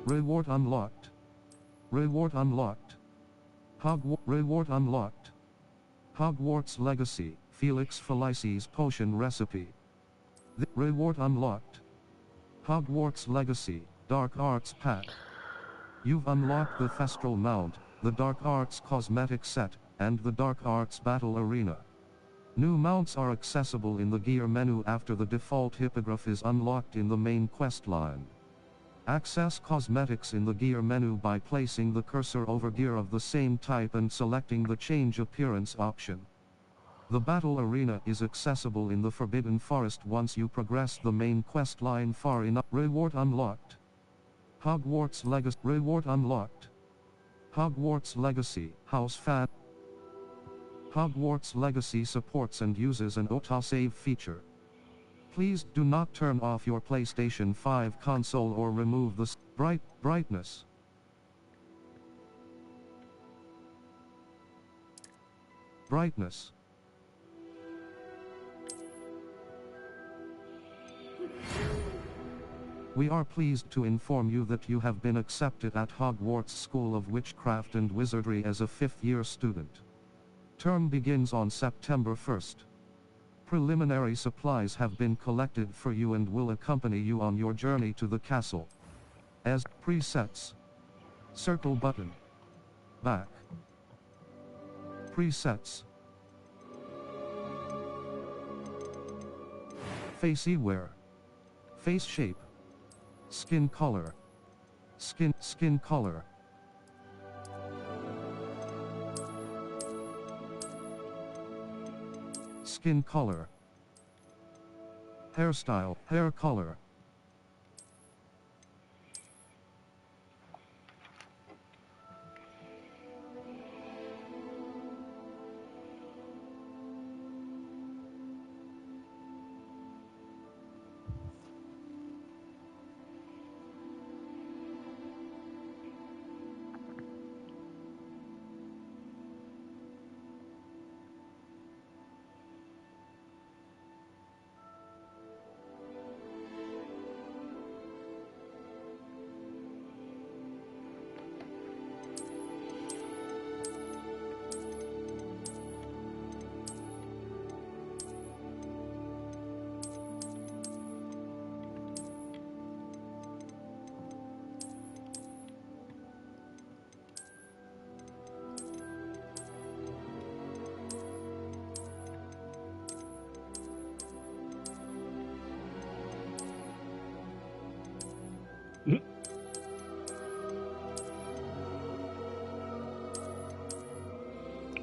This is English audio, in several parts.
Reward unlocked. Reward unlocked. Reward unlocked. Hogwarts Legacy, Felix Felicis potion recipe. Reward unlocked. Hogwarts Legacy, Dark Arts pack. You've unlocked the Thestral Mount, the Dark Arts cosmetic set, and the Dark Arts battle arena. New mounts are accessible in the gear menu after the default hippogriff is unlocked in the main quest line. Access cosmetics in the gear menu by placing the cursor over gear of the same type and selecting the change appearance option. The battle arena is accessible in the Forbidden Forest once you progress the main quest line far enough. Reward unlocked. Hogwarts Legacy. Reward unlocked. Hogwarts Legacy, House Fan. Hogwarts Legacy supports and uses an autosave feature. Please do not turn off your PlayStation 5 console or remove the brightness. Brightness. We are pleased to inform you that you have been accepted at Hogwarts School of Witchcraft and Wizardry as a 5th-year student. Term begins on September 1st. Preliminary supplies have been collected for you and will accompany you on your journey to the castle. As presets. Circle button. Back. Presets. Face wear. Face shape. Skin color. Skin color. Skin color. Hairstyle, hair color.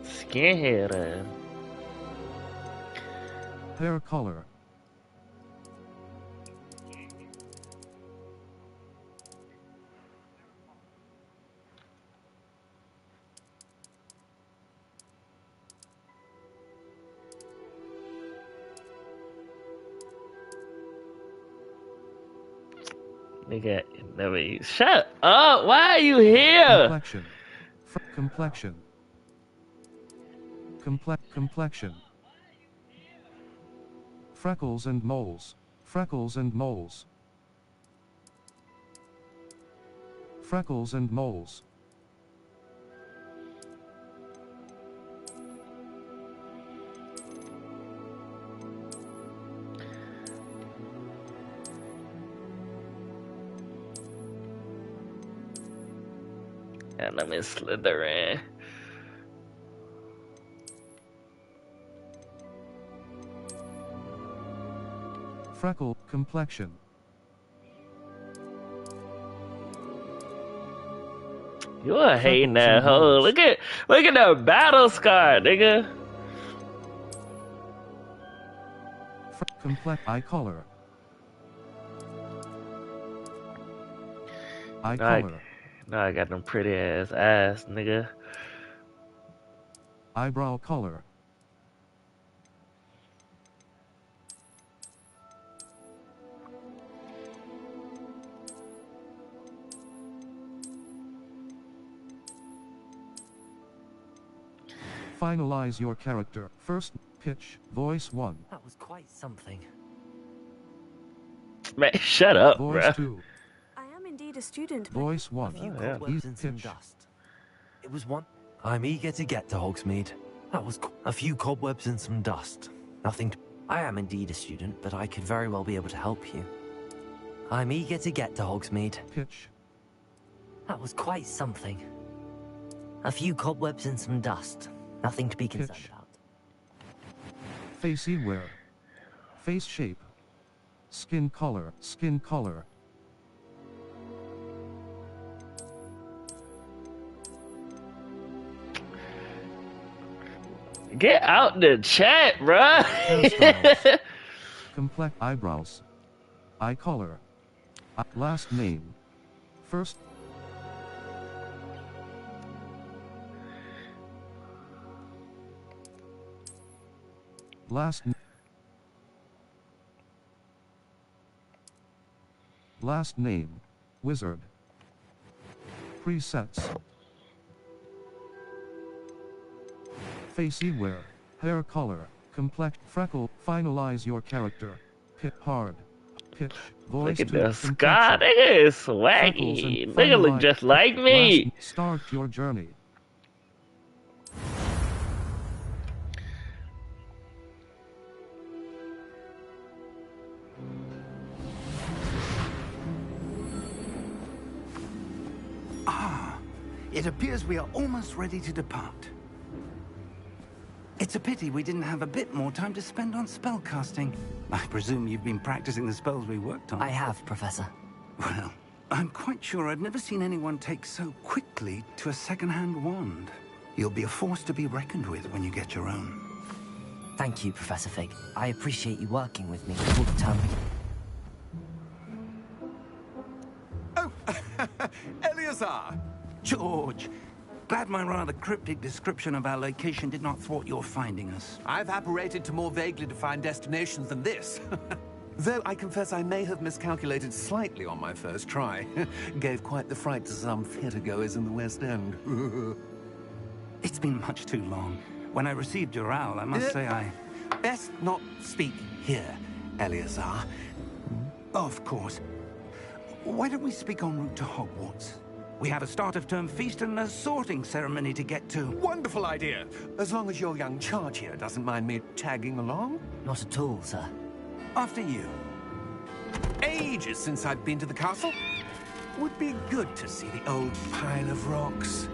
Skinhead. Hair color. Nigga, never. Shut up! Why are you here? Complexion. Complexion. Complexion. Freckles and moles. Freckles and moles. Freckles and moles. And I'm in Slytherin. Freckle complexion. You a hating that hoe. Look at that battle scar, nigga. Eye color. Eye color. No, I got them pretty ass nigga. Eyebrow color. Finalize your character. First, pitch, voice 1. That was quite something. Man, shut up, Voice bro. 2. I am indeed a student. Voice 1. few yeah. cobwebs and some Pitch. dust. It was one. I'm eager to get to Hogsmeade. That was a few cobwebs and some dust. Nothing. I am indeed a student, but I could very well be able to help you. I'm eager to get to Hogsmeade. Pitch. That was quite something. A few cobwebs and some dust. Nothing to be concerned Pitch. about. Facey wear. Face shape. Skin color. Skin color. Get out the chat, bruh. Hairstyles. Complex eyebrows. Eye color. Last name. First. Last name. Wizard. Presets. Facey wear. Hair color. Complex. Freckle. Finalize your character. Hit hard. Pitch. Voice Look at to this complexion. guy. Nigga is Freckles swaggy. and Nigga look finalize- just like me. Last- Start your journey. It appears we are almost ready to depart. It's a pity we didn't have a bit more time to spend on spellcasting. I presume you've been practicing the spells we worked on. I have, Professor. Well, I'm quite sure I've never seen anyone take so quickly to a second-hand wand. You'll be a force to be reckoned with when you get your own. Thank you, Professor Fig. I appreciate you working with me all the time. Oh, Eleazar! George, glad my rather cryptic description of our location did not thwart your finding us. I've apparated to more vaguely defined destinations than this. Though I confess I may have miscalculated slightly on my first try. Gave quite the fright to some theatre-goers in the West End. It's been much too long. When I received your owl, I must say I... Best not speak here, Eleazar. Of course. Why don't we speak en route to Hogwarts? We have a start-of-term feast and a sorting ceremony to get to. Wonderful idea. As long as your young charge here doesn't mind me tagging along. Not at all, sir. After you. Ages since I've been to the castle. Would be good to see the old pile of rocks.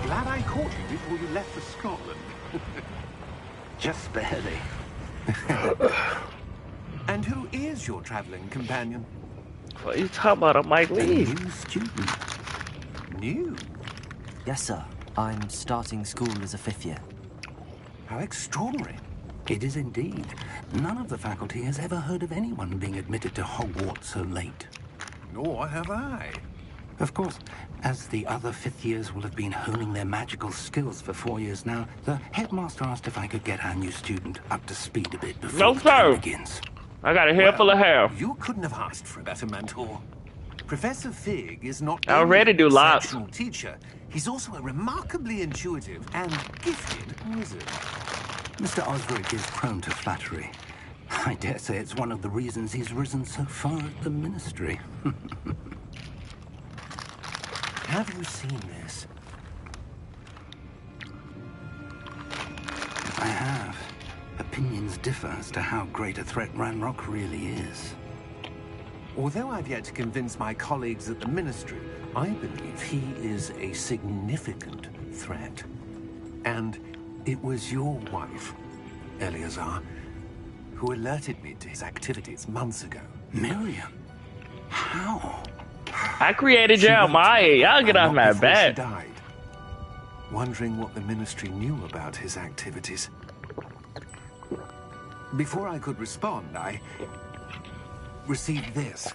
Glad I caught you before you left for Scotland. Just barely. And who is your traveling companion? What are you talking about? I'm Mike Lee. New student. New? Yes, sir. I'm starting school as a 5th year. How extraordinary. It is indeed. None of the faculty has ever heard of anyone being admitted to Hogwarts so late. Nor have I. Of course, as the other 5th years will have been honing their magical skills for 4 years now, the headmaster asked if I could get our new student up to speed a bit before No, the term sir. begins. I got a hair full of hair. You couldn't have asked for a better mentor. Professor Fig is not I only already an do lots. exceptional teacher, he's also a remarkably intuitive and gifted wizard. Mr. Osric is prone to flattery. I dare say it's one of the reasons he's risen so far at the ministry. Have you seen this? I have. A opinions differ as to how great a threat Ranrock really is. Although I've yet to convince my colleagues at the Ministry, I believe he is a significant threat. And it was your wife, Eleazar, who alerted me to his activities months ago. Miriam? How? I created Jeremiah. Y'all get off my back. She died, wondering what the Ministry knew about his activities. Before I could respond, I received this.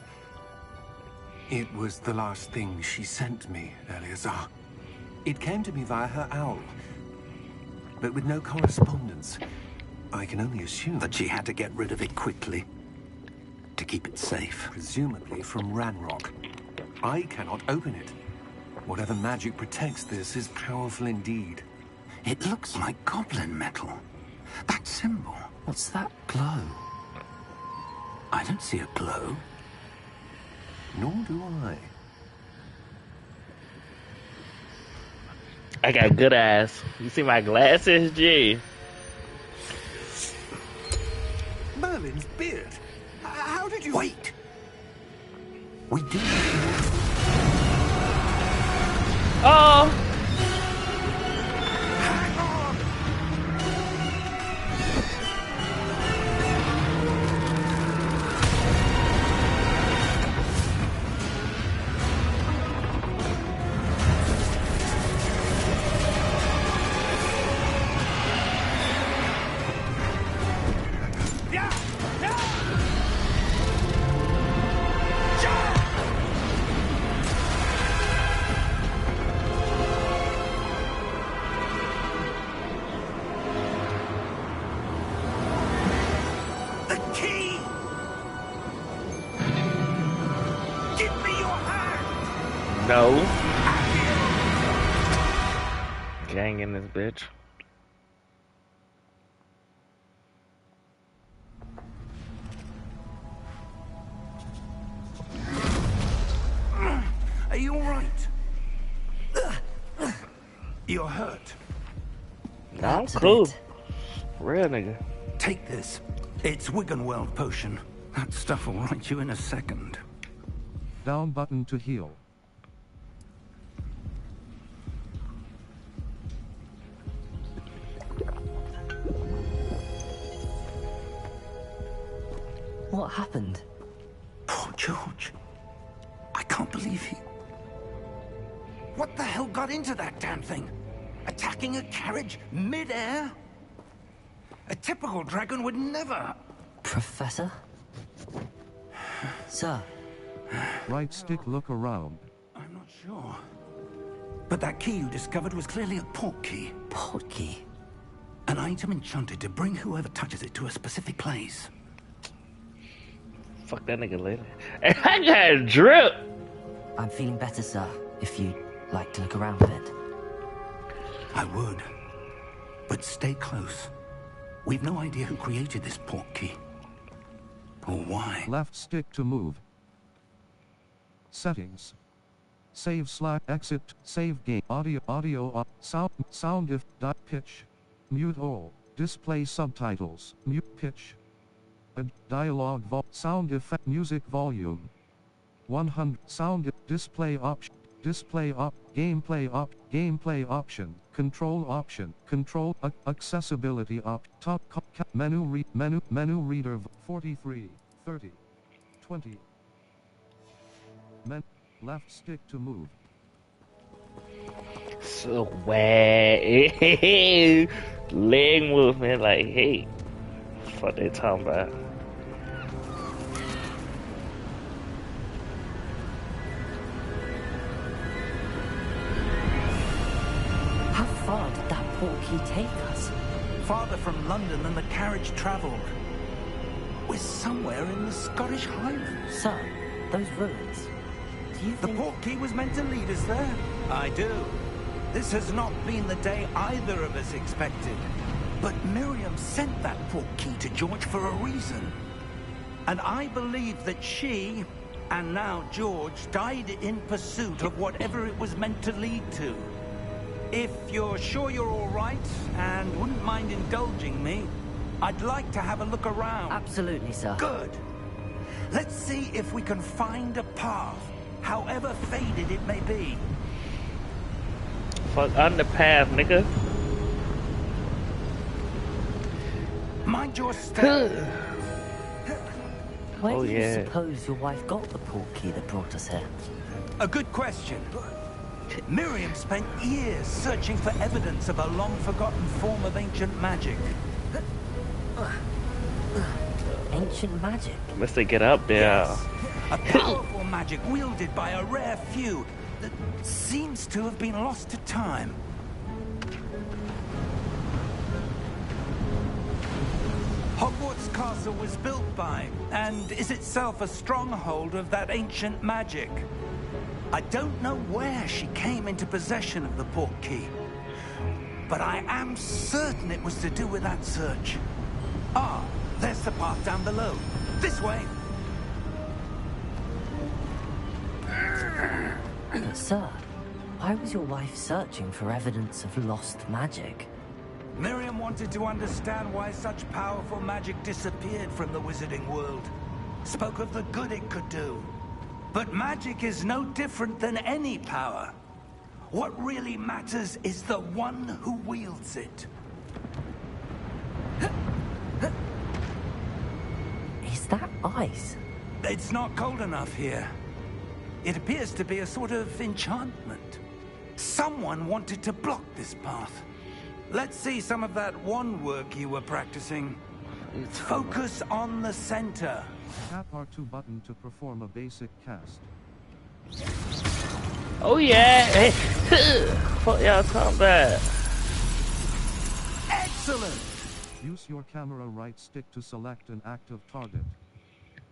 It was the last thing she sent me, Eleazar. It came to me via her owl, but with no correspondence. I can only assume That she had to get rid of it quickly. To keep it safe. presumably from Ranrock. I cannot open it. Whatever magic protects this is powerful indeed. It looks like goblin metal. That symbol. What's that glow? I don't see a glow. Nor do I. I got good eyes. You see my glasses, G? Merlin's beard. How did you... Wait! We do. Oh! Hang on! Yeah! Yeah! The key! Give me your hand! No. Gang in this bitch. Are you alright? You're hurt. I'm That's a cool. bit. Real nigga. Take this. It's Wiggenweld potion. That stuff will right you in a second. Down button to heal. What happened? Poor George. I can't believe he... What the hell got into that damn thing? Attacking a carriage mid-air? A typical dragon would never... Professor? Sir, Right stick look around. I'm not sure. But that key you discovered was clearly a port key. port key. An item enchanted to bring whoever touches it to a specific place. Fuck that nigga later. And I got drip. I'm feeling better, sir, if you'd like to look around a bit. I would. But stay close. We've no idea who created this port key. Or why. Left stick to move. Settings. Save / exit, save game, audio, sound if, pitch. Mute all, display subtitles, mute pitch. Dialogue sound effect, music volume. 100, sound display option, gameplay option, control accessibility top menu reader 43, 30, 20. Left stick to move. So wet. Leg movement like, hey. Fuck they talking about. How far did that port key take us? Farther from London than the carriage travelled. We're somewhere in the Scottish Highlands. Sir, those ruins. Do you The think... port key was meant to lead us there. I do. This has not been the day either of us expected. But Miriam sent that port key to George for a reason. And I believe that she, and now George, died in pursuit of whatever it was meant to lead to. If you're sure you're all right, and wouldn't mind indulging me, I'd like to have a look around. Absolutely, sir. Good. Let's see if we can find a path, however faded it may be. Fuck underpath, nigga. Mind your step. Where do you yeah. suppose your wife got the portkey that brought us here? A good question. Miriam spent years searching for evidence of a long-forgotten form of ancient magic. Ancient magic? Mr. Get up there. Yes. A powerful magic wielded by a rare few that seems to have been lost to time. Hogwarts Castle was built by, and is itself a stronghold of that ancient magic. I don't know where she came into possession of the portkey, but I am certain it was to do with that search. Ah, there's the path down below. This way. Sir, why was your wife searching for evidence of lost magic? Miriam wanted to understand why such powerful magic disappeared from the wizarding world. Spoke of the good it could do. But magic is no different than any power. What really matters is the one who wields it. Is that ice? It's not cold enough here. It appears to be a sort of enchantment. Someone wanted to block this path. Let's see some of that wand work you were practicing. Focus on the center. Tap R2 button to perform a basic cast. Oh yeah. Hey. Fuck y'all talking about. Excellent! Use your camera right stick to select an active target.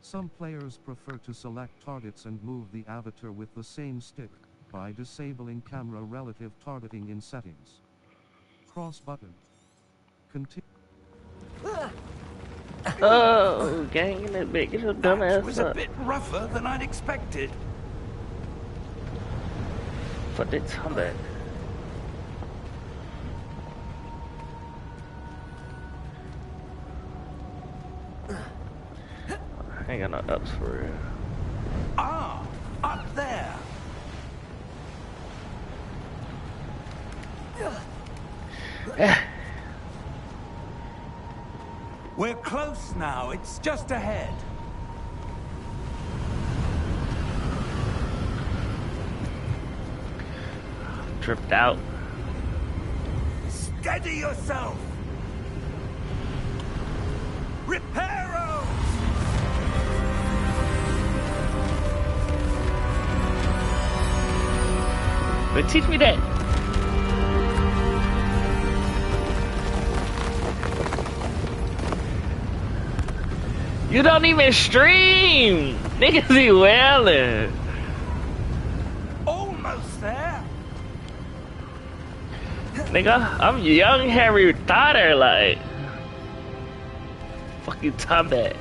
Some players prefer to select targets and move the avatar with the same stick, by disabling camera relative targeting in settings. Cross button. Continue. Oh, gang in that bitch. Get your dumb That ass was a up. bit rougher than I'd expected. Fuck that talking about. I ain't got no ups for real. Ah, up there. We're close now. It's just ahead. Tripped out. Steady yourself. Reparo! But teach me that. You don't even stream. Niggas be wailing. Almost there. Nigga, I'm young Harry Potter, like. Fuck you talking about.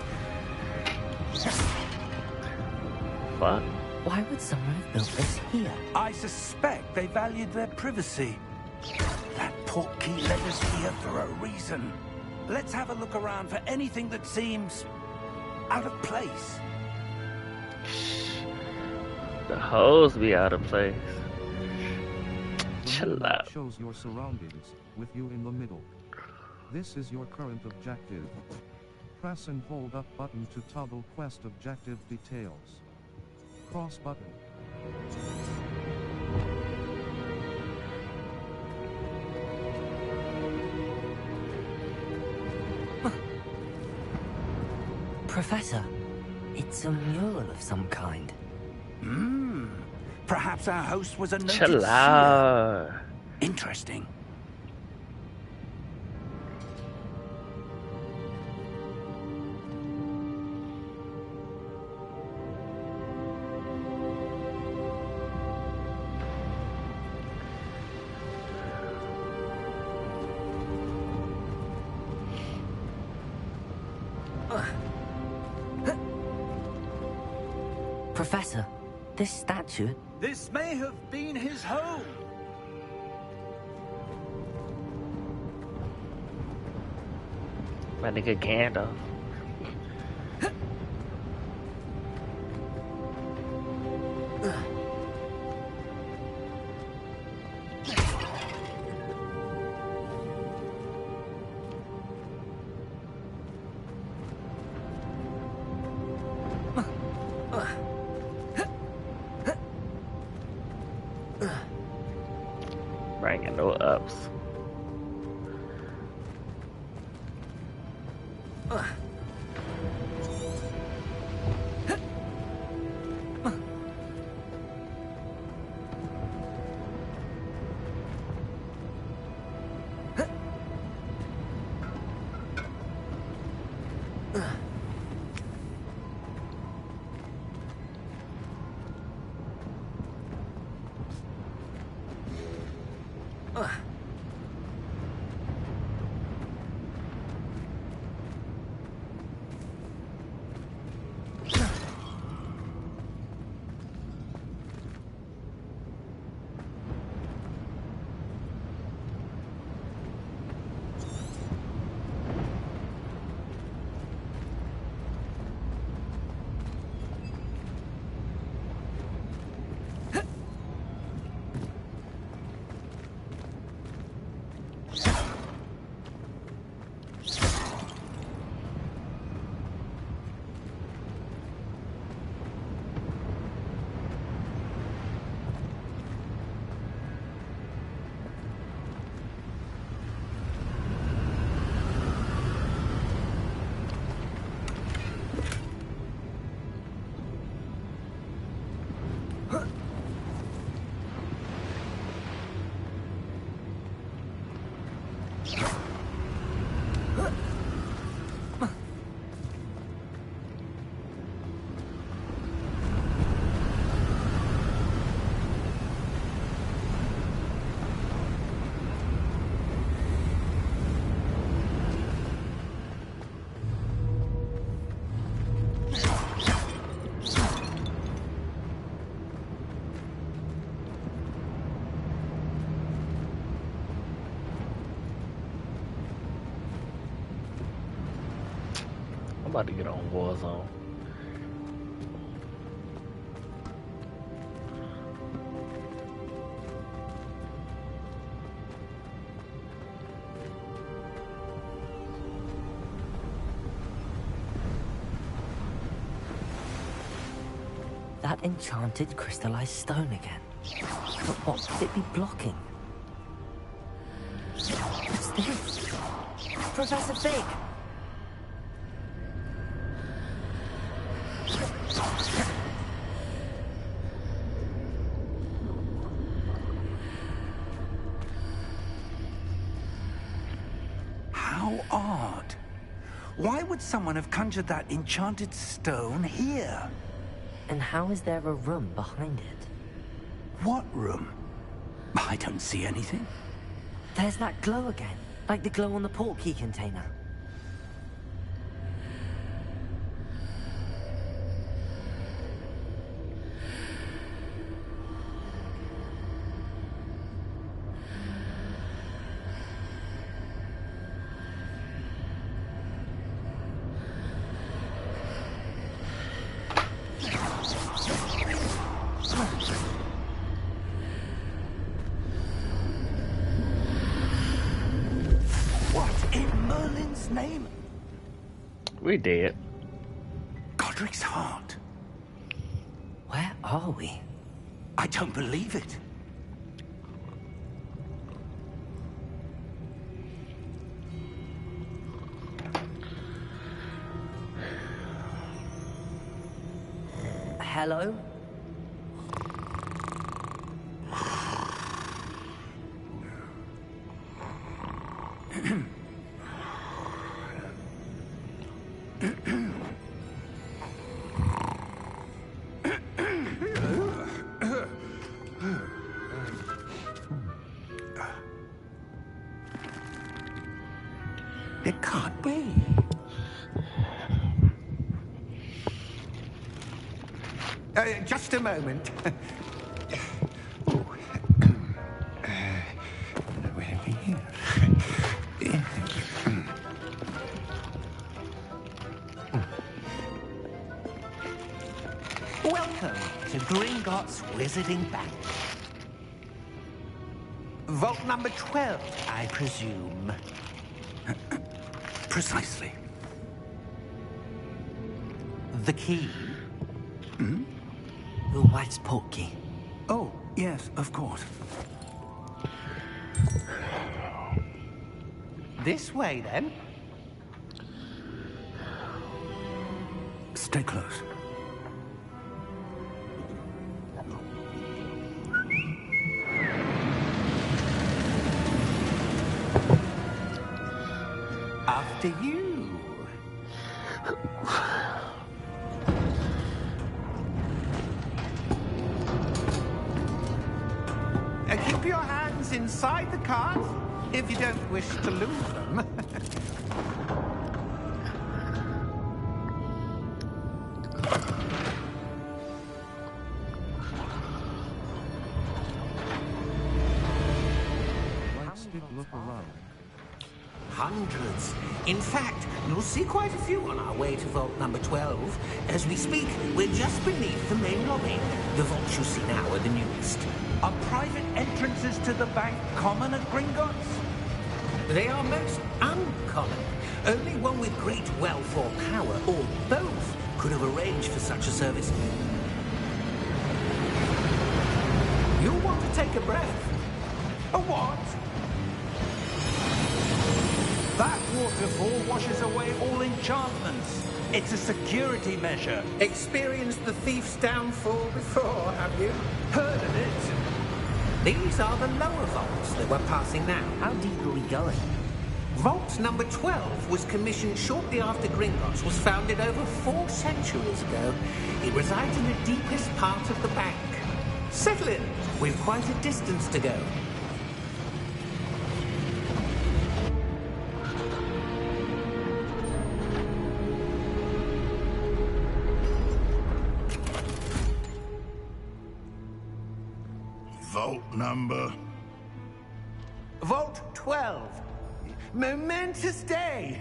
Fuck. Why would someone have built this here? I suspect they valued their privacy. That portkey led us here for a reason. Let's have a look around for anything that seems out of place. The hoes be out of place. Chill Map out. shows your surroundings, with you in the middle. This is your current objective. Press and hold up button to toggle quest objective details. Cross button. Professor, it's a mural of some kind. Perhaps our host was a noted Chill seer. out. Interesting. Professor, this statue... This may have been his home. My nigga Gandalf. Bringing no ups. I'm about to get on Warzone. That enchanted crystallized stone again. But what could it be blocking? What's this? Professor Fig! How odd. Why would someone have conjured that enchanted stone here? And how is there a room behind it? What room? I don't see anything. There's that glow again, like the glow on the portkey container. Name? We did. Godric's heart. Where are we? I don't believe it. Hello? It can't be. Just a moment. Gringotts Wizarding Bank. Vault number 12, I presume. Precisely. The key? Hmm? Your wife's portkey. Oh, yes, of course. This way, then. Stay close. After you. Keep your hands inside the cart if you don't wish to lose them. Look around. Hundreds. In fact, you'll see quite a few on our way to vault number 12. As we speak, we're just beneath the main lobby. The vaults you see now are the newest. Are private entrances to the bank common at Gringotts? They are most uncommon. Only one with great wealth or power, or both, could have arranged for such a service. You'll want to take a breath. A what? That waterfall washes away all enchantments. It's a security measure. Experienced the thief's downfall before, have you? Heard of it? These are the lower vaults that we're passing now. How deep are we going? Vault number 12 was commissioned shortly after Gringotts was founded over 4 centuries ago. It resides in the deepest part of the bank. Settle in. We've quite a distance to go. Vault number? Vault 12. Momentous day.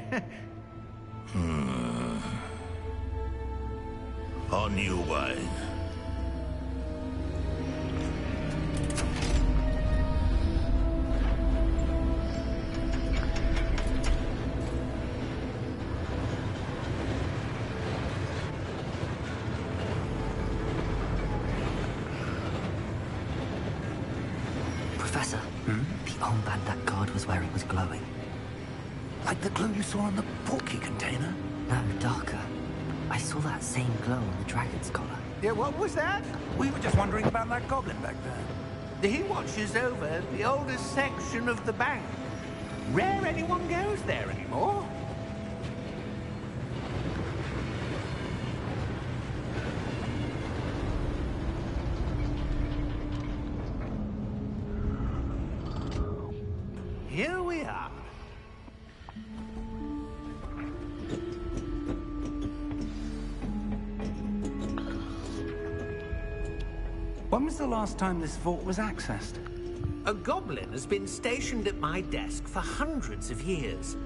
On your way. Professor, the armband that guard was wearing was glowing. Like the glow you saw on the portkey container? No, darker. I saw that same glow on the dragon's collar. Yeah, what was that? We were just wondering about that goblin back there. He watches over the oldest section of the bank. Rare anyone goes there anymore. Here we are. When was the last time this vault was accessed? A goblin has been stationed at my desk for hundreds of years.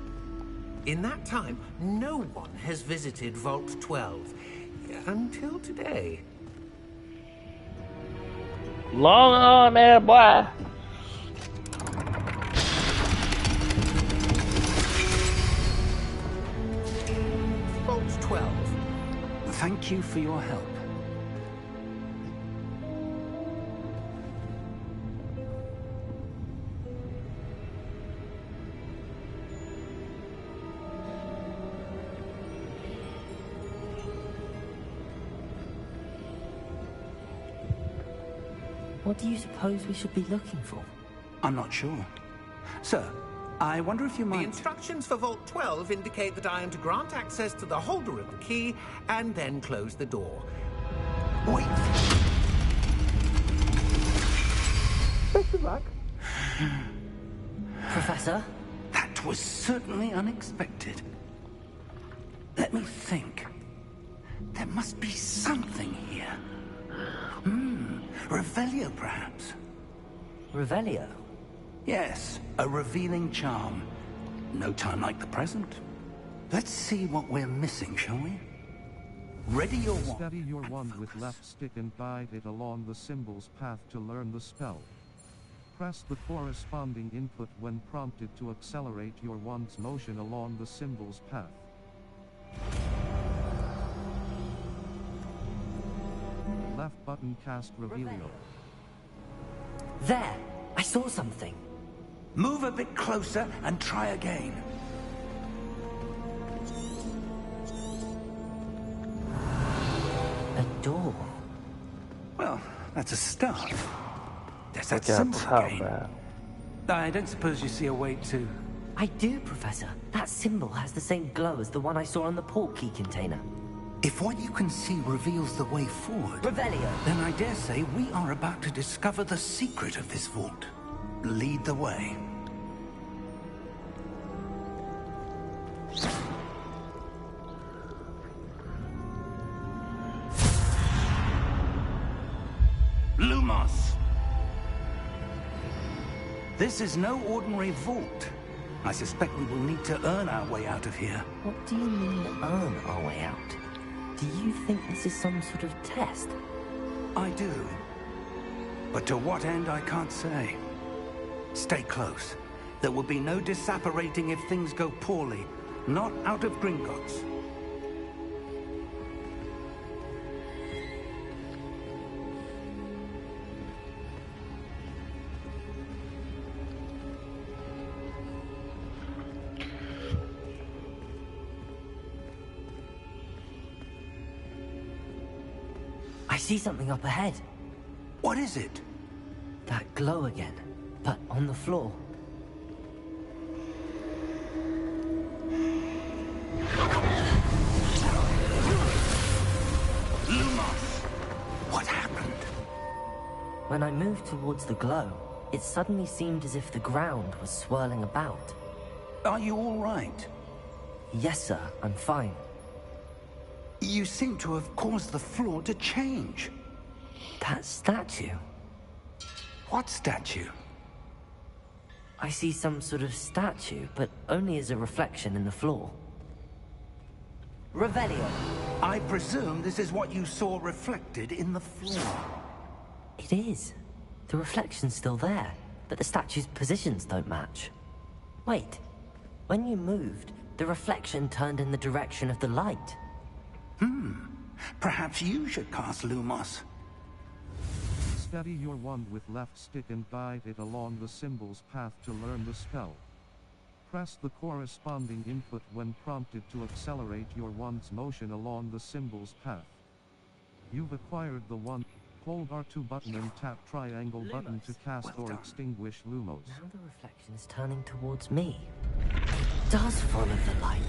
In that time, no one has visited Vault 12. Until today. Long on there, boy. Vault 12. Thank you for your help. What do you suppose we should be looking for? I'm not sure. Sir, I wonder if you The might... instructions for Vault 12 indicate that I am to grant access to the holder of the key and then close the door. Wait. Best of luck. Professor? That was certainly unexpected. Let me think. There must be something here. Revelio, perhaps? Revelio? Yes, a revealing charm. No time like the present. Let's see what we're missing, shall we? Ready your wand. Steady your wand with left stick and guide it along the symbol's path to learn the spell. Press the corresponding input when prompted to accelerate your wand's motion along the symbol's path. Left button cast Revelio. There! I saw something. Move a bit closer and try again. A door. Well, that's a start. There's that Look out symbol top, again. man. I don't suppose you see a way to... I do, Professor. That symbol has the same glow as the one I saw on the port key container. If what you can see reveals the way forward, Revelio! then I dare say we are about to discover the secret of this vault. Lead the way. Lumos! This is no ordinary vault. I suspect we will need to earn our way out of here. What do you mean, earn our way out? Do you think this is some sort of test? I do. But to what end, I can't say. Stay close. There will be no disapparating if things go poorly. Not out of Gringotts. I see something up ahead. What is it? That glow again, but on the floor. Lumos! What happened? When I moved towards the glow, it suddenly seemed as if the ground was swirling about. Are you all right? Yes, sir, I'm fine. You seem to have caused the floor to change. That statue. What statue? I see some sort of statue, but only as a reflection in the floor. Revelio. I presume this is what you saw reflected in the floor. It is. The reflection's still there, but the statue's positions don't match. Wait. When you moved, the reflection turned in the direction of the light. Perhaps you should cast Lumos. Steady your wand with left stick and guide it along the symbol's path to learn the spell. Press the corresponding input when prompted to accelerate your wand's motion along the symbol's path. You've acquired the wand. Hold R2 button and tap triangle button to cast or extinguish Lumos. Now the reflection is turning towards me. It does follow the light.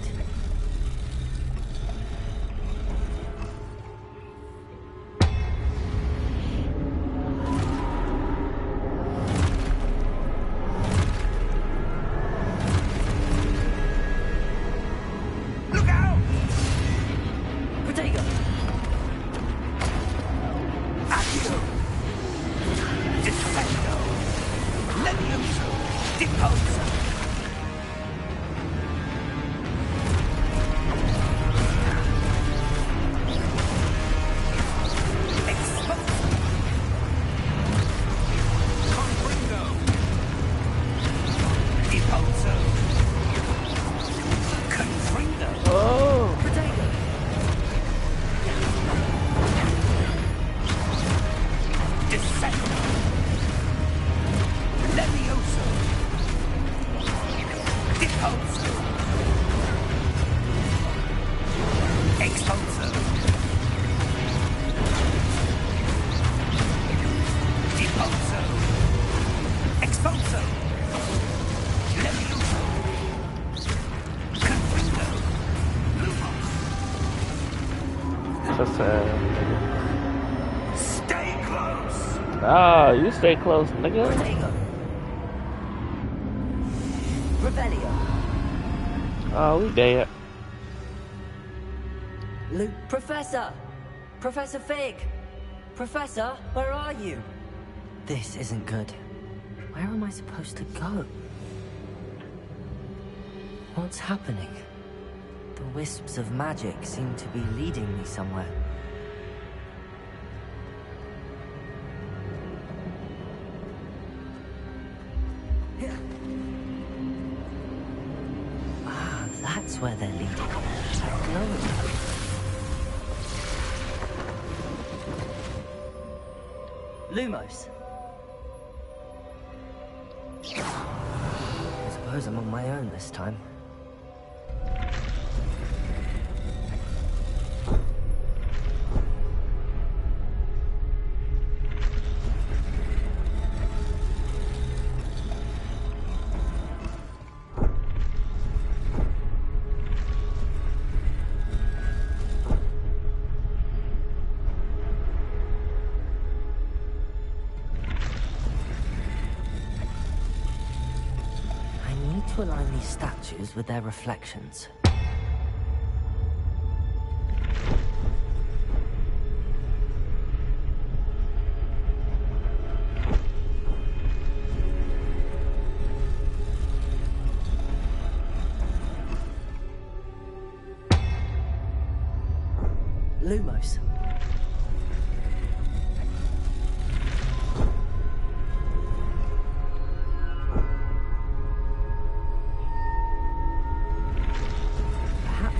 Look out! Protego! Accio! Defendo! Levioso! Deposa! Stay close! Ah, you stay close, nigga. Protego! Revelio! Oh, we dead. Luke, Professor! Professor Fig! Professor, where are you? This isn't good. Where am I supposed to go? What's happening? The wisps of magic seem to be leading me somewhere. Ah, that's where they're leading. Glowing. Lumos. I suppose I'm on my own this time. To align these statues with their reflections. Lumos.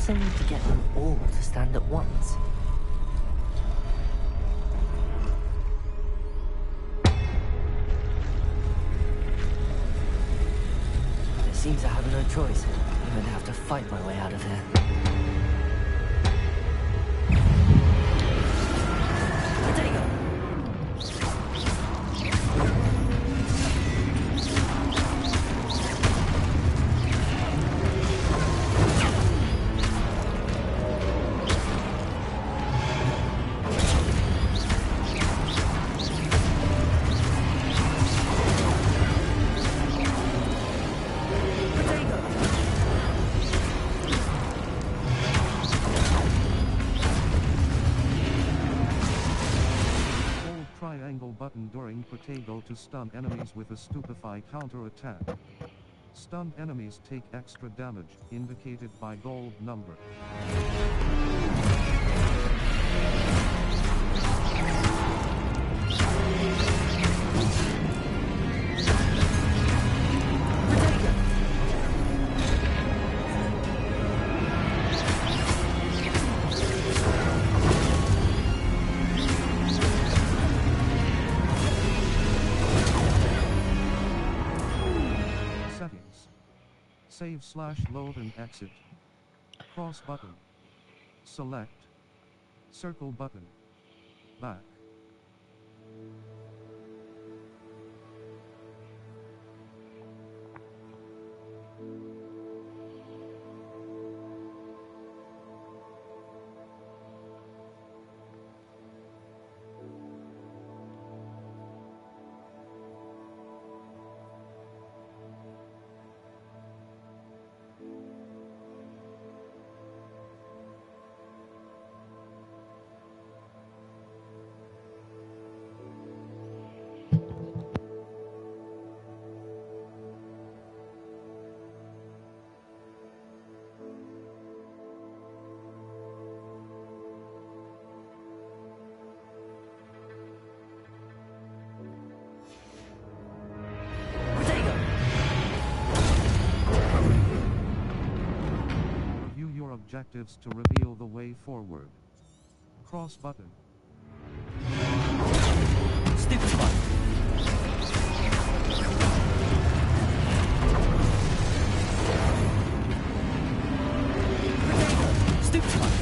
I need to get them all to stand at once. It seems I have no choice. I'm going to have to fight my way out of here. Button during Protego to stun enemies with a Stupefy counter-attack. Stunned enemies take extra damage, indicated by gold number. Save/load and exit. Cross button. Select. Circle button. Back. Objectives to reveal the way forward. Cross button. Stupid button. Stupid button.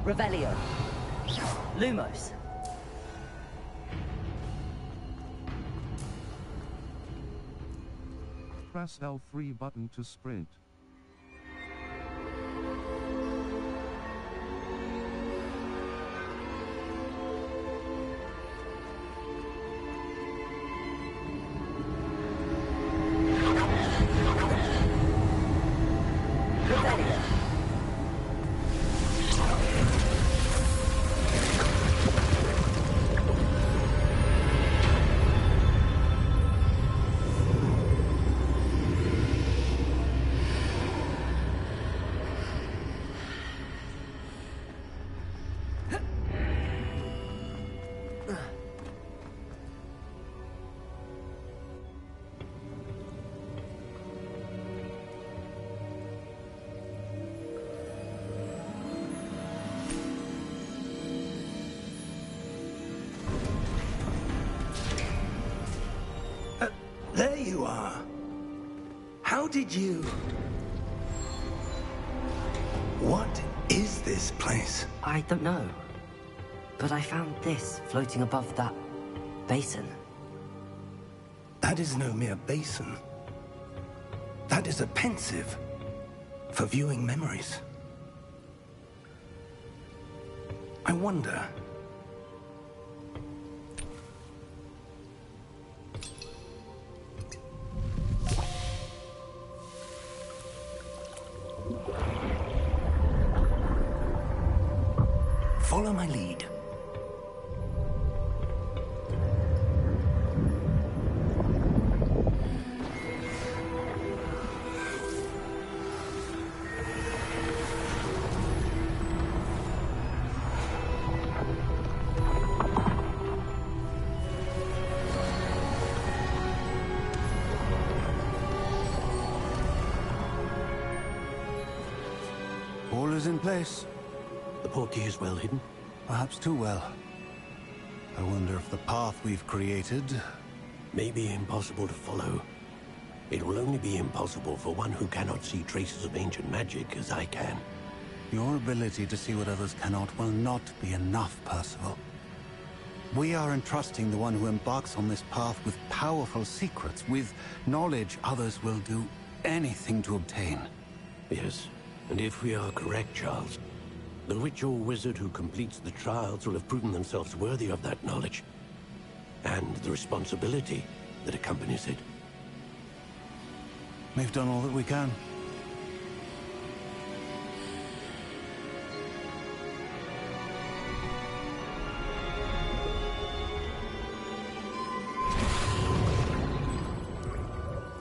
Revelio. Lumos. Press L3 button to sprint. There you are. How did you... What is this place? I don't know. But I found this floating above that basin. That is no mere basin. That is a pensive for viewing memories. I wonder... Follow my lead. All is in place. The portkey is well hidden. Perhaps too well. I wonder if the path we've created... May be impossible to follow. It will only be impossible for one who cannot see traces of ancient magic as I can. Your ability to see what others cannot will not be enough, Percival. We are entrusting the one who embarks on this path with powerful secrets, with knowledge others will do anything to obtain. Yes, and if we are correct, Charles, the witch or wizard who completes the trials will have proven themselves worthy of that knowledge, and the responsibility that accompanies it. We've done all that we can.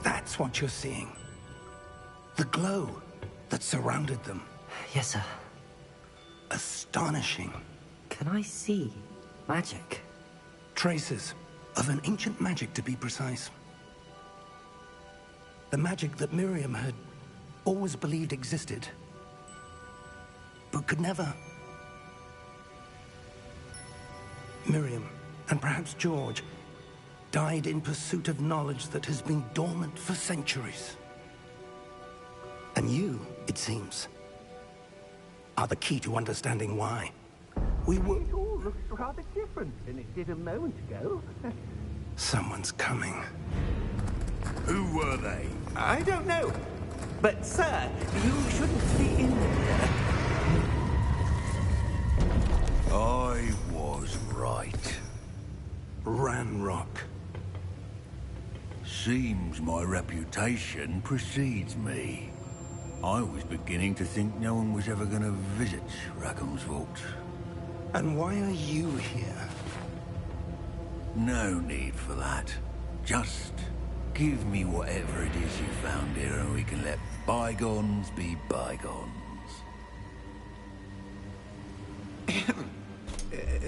That's what you're seeing. The glow that surrounded them. Yes, sir. Astonishing. Can I see magic? Traces of an ancient magic, to be precise. The magic that Miriam had always believed existed, but could never. Miriam, and perhaps George, died in pursuit of knowledge that has been dormant for centuries. And you, it seems, are the key to understanding why. We were... It all looks rather different than it did a moment ago. Someone's coming. Who were they? I don't know. But, sir, you shouldn't be in there. I was right. Ranrock. Seems my reputation precedes me. I was beginning to think no one was ever going to visit Rackham's vault. And why are you here? No need for that. Just give me whatever it is you found here and we can let bygones be bygones.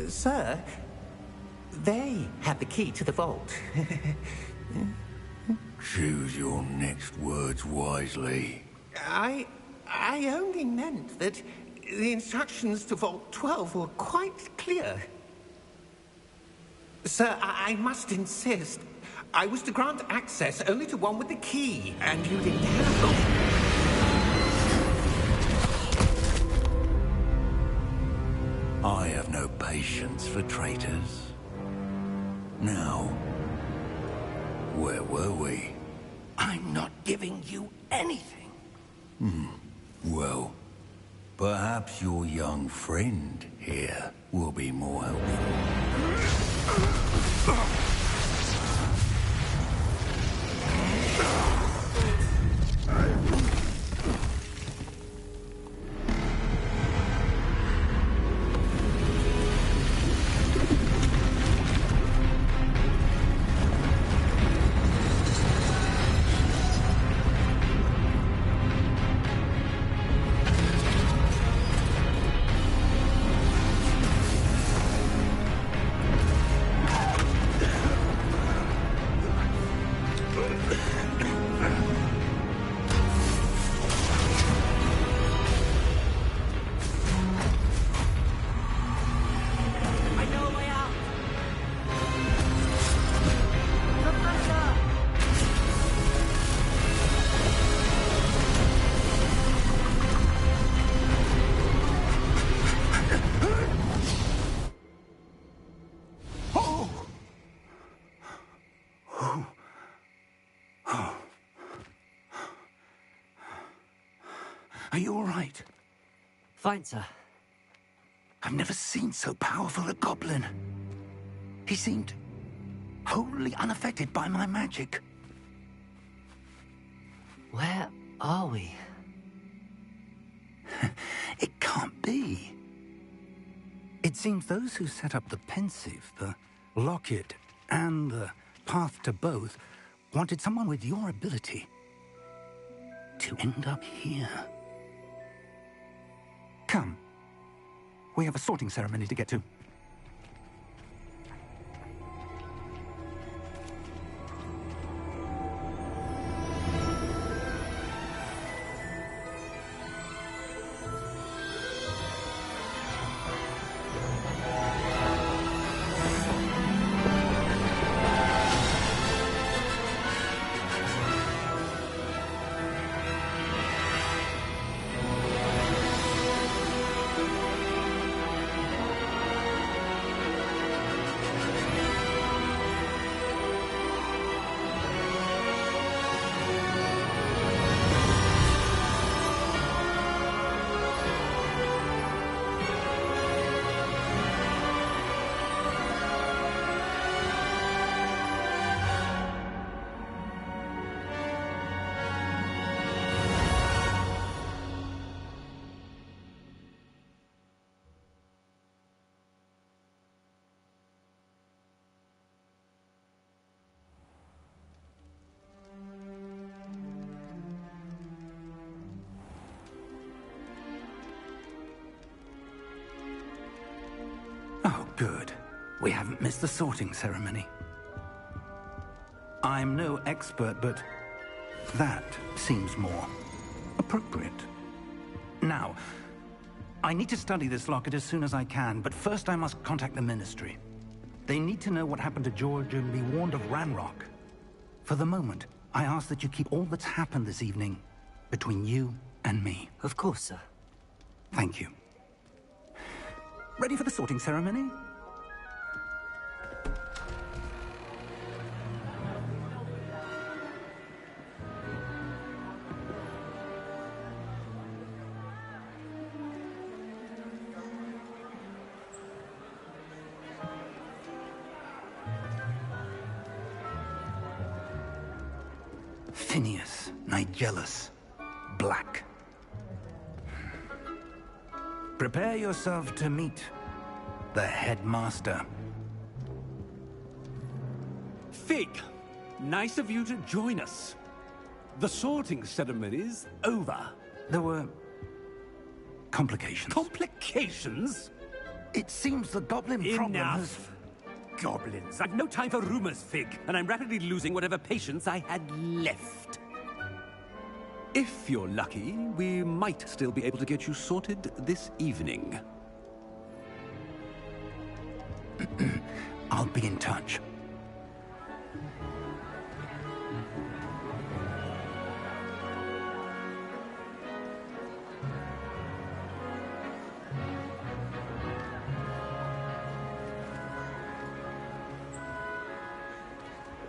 Sir, they have the key to the vault. Choose your next words wisely. I only meant that the instructions to Vault 12 were quite clear. Sir, I must insist. I was to grant access only to one with the key, and you didn't have I have no patience for traitors. Now, where were we? I'm not giving you anything. Well, perhaps your young friend here will be more helpful. Are you all right? Fine, sir. I've never seen so powerful a goblin. He seemed wholly unaffected by my magic. Where are we? It can't be. It seems those who set up the pensive, the locket, and the path to both wanted someone with your ability to end up here. Come. We have a sorting ceremony to get to. Oh, good. We haven't missed the sorting ceremony. I'm no expert, but that seems more appropriate. Now, I need to study this locket as soon as I can, but first I must contact the Ministry. They need to know what happened to George and be warned of Ranrock. For the moment, I ask that you keep all that's happened this evening between you and me. Of course, sir. Thank you. Ready for the sorting ceremony? Phineas, Nigellus, Black. Prepare yourself to meet the headmaster. Fig, nice of you to join us. The sorting ceremony's over. There were complications. Complications? It seems the goblin problem has... Enough. Goblins. I've no time for rumors, Fig, and I'm rapidly losing whatever patience I had left. If you're lucky, we might still be able to get you sorted this evening. I'll be in touch.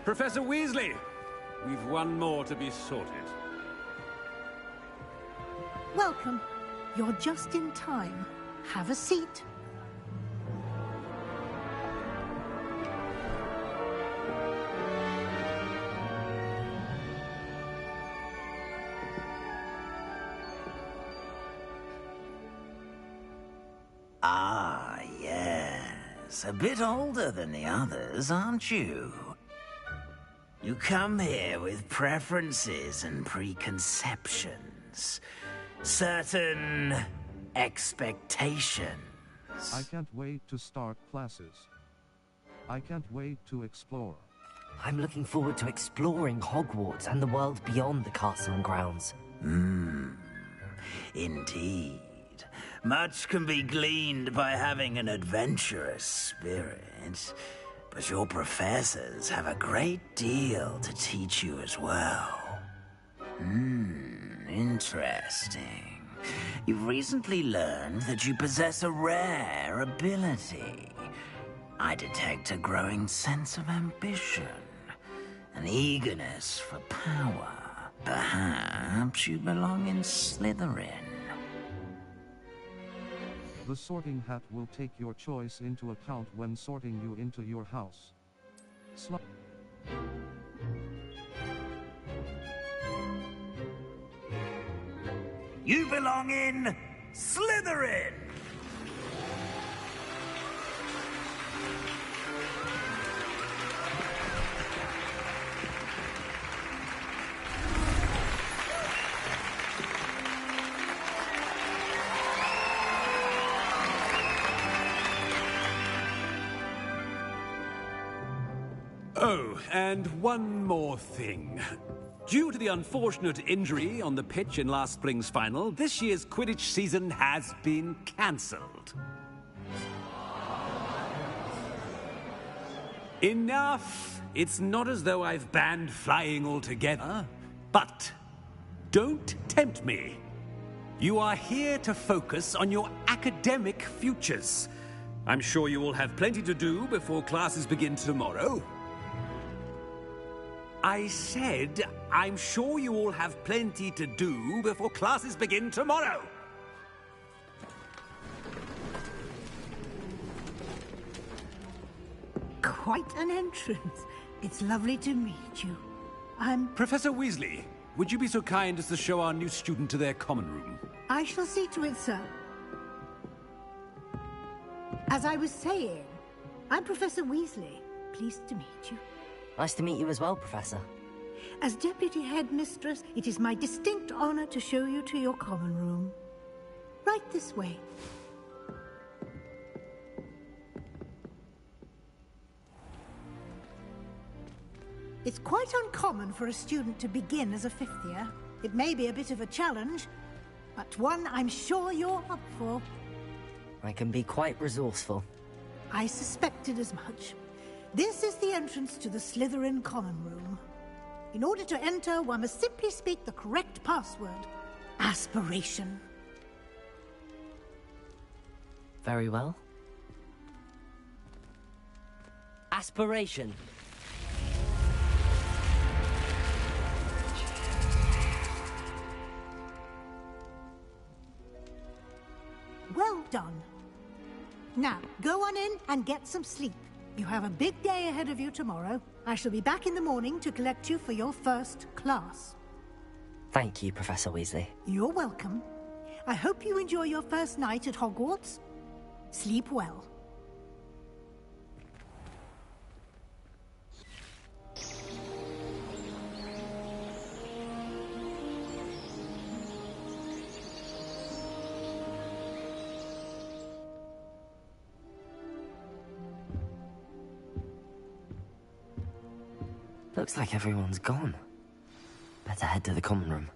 Professor Weasley, we've one more to be sorted. Welcome. You're just in time. Have a seat. Ah, yes. A bit older than the others, aren't you? You come here with preferences and preconceptions. Certain expectations. I can't wait to start classes. I can't wait to explore. I'm looking forward to exploring Hogwarts and the world beyond the castle and grounds. Indeed. Much can be gleaned by having an adventurous spirit, but your professors have a great deal to teach you as well. Interesting. You've recently learned that you possess a rare ability. I detect a growing sense of ambition, an eagerness for power. Perhaps you belong in Slytherin. The sorting hat will take your choice into account when sorting you into your house. You belong in Slytherin! Oh, and one more thing. Due to the unfortunate injury on the pitch in last spring's final, this year's Quidditch season has been cancelled. Enough! It's not as though I've banned flying altogether, but don't tempt me. You are here to focus on your academic futures. I'm sure you will have plenty to do before classes begin tomorrow. I said, I'm sure you all have plenty to do before classes begin tomorrow. Quite an entrance. It's lovely to meet you. I'm... Professor Weasley, would you be so kind as to show our new student to their common room? I shall see to it, sir. As I was saying, I'm Professor Weasley. Pleased to meet you. Nice to meet you as well, Professor. As Deputy Headmistress, it is my distinct honor to show you to your common room. Right this way. It's quite uncommon for a student to begin as a fifth year. It may be a bit of a challenge, but one I'm sure you're up for. I can be quite resourceful. I suspected as much. This is the entrance to the Slytherin common room. In order to enter, one must simply speak the correct password. Aspiration. Very well. Aspiration. Well done. Now, go on in and get some sleep. You have a big day ahead of you tomorrow. I shall be back in the morning to collect you for your first class. Thank you, Professor Weasley. You're welcome. I hope you enjoy your first night at Hogwarts. Sleep well. Looks like everyone's gone. Better head to the common room.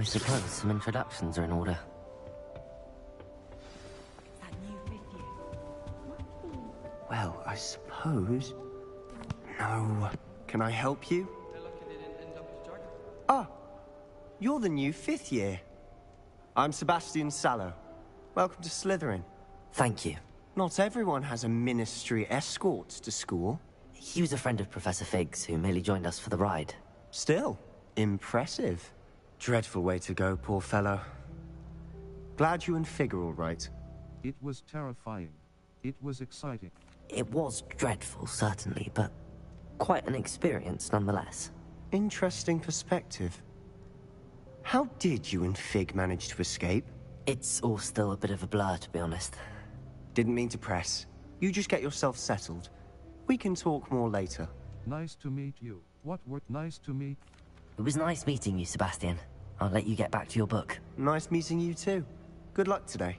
I suppose some introductions are in order. Well, I suppose... No. Can I help you? Ah, you're the new 5th year. I'm Sebastian Sallow. Welcome to Slytherin. Thank you. Not everyone has a ministry escort to school. He was a friend of Professor Fig's who merely joined us for the ride. Still, impressive. Dreadful way to go, poor fellow. Glad you and Fig are all right. It was terrifying. It was exciting. It was dreadful, certainly, but quite an experience nonetheless. Interesting perspective. How did you and Fig manage to escape? It's all still a bit of a blur, to be honest. Didn't mean to press. You just get yourself settled. We can talk more later. Nice to meet you. Nice to meet... It was nice meeting you, Sebastian. I'll let you get back to your book. Nice meeting you too. Good luck today.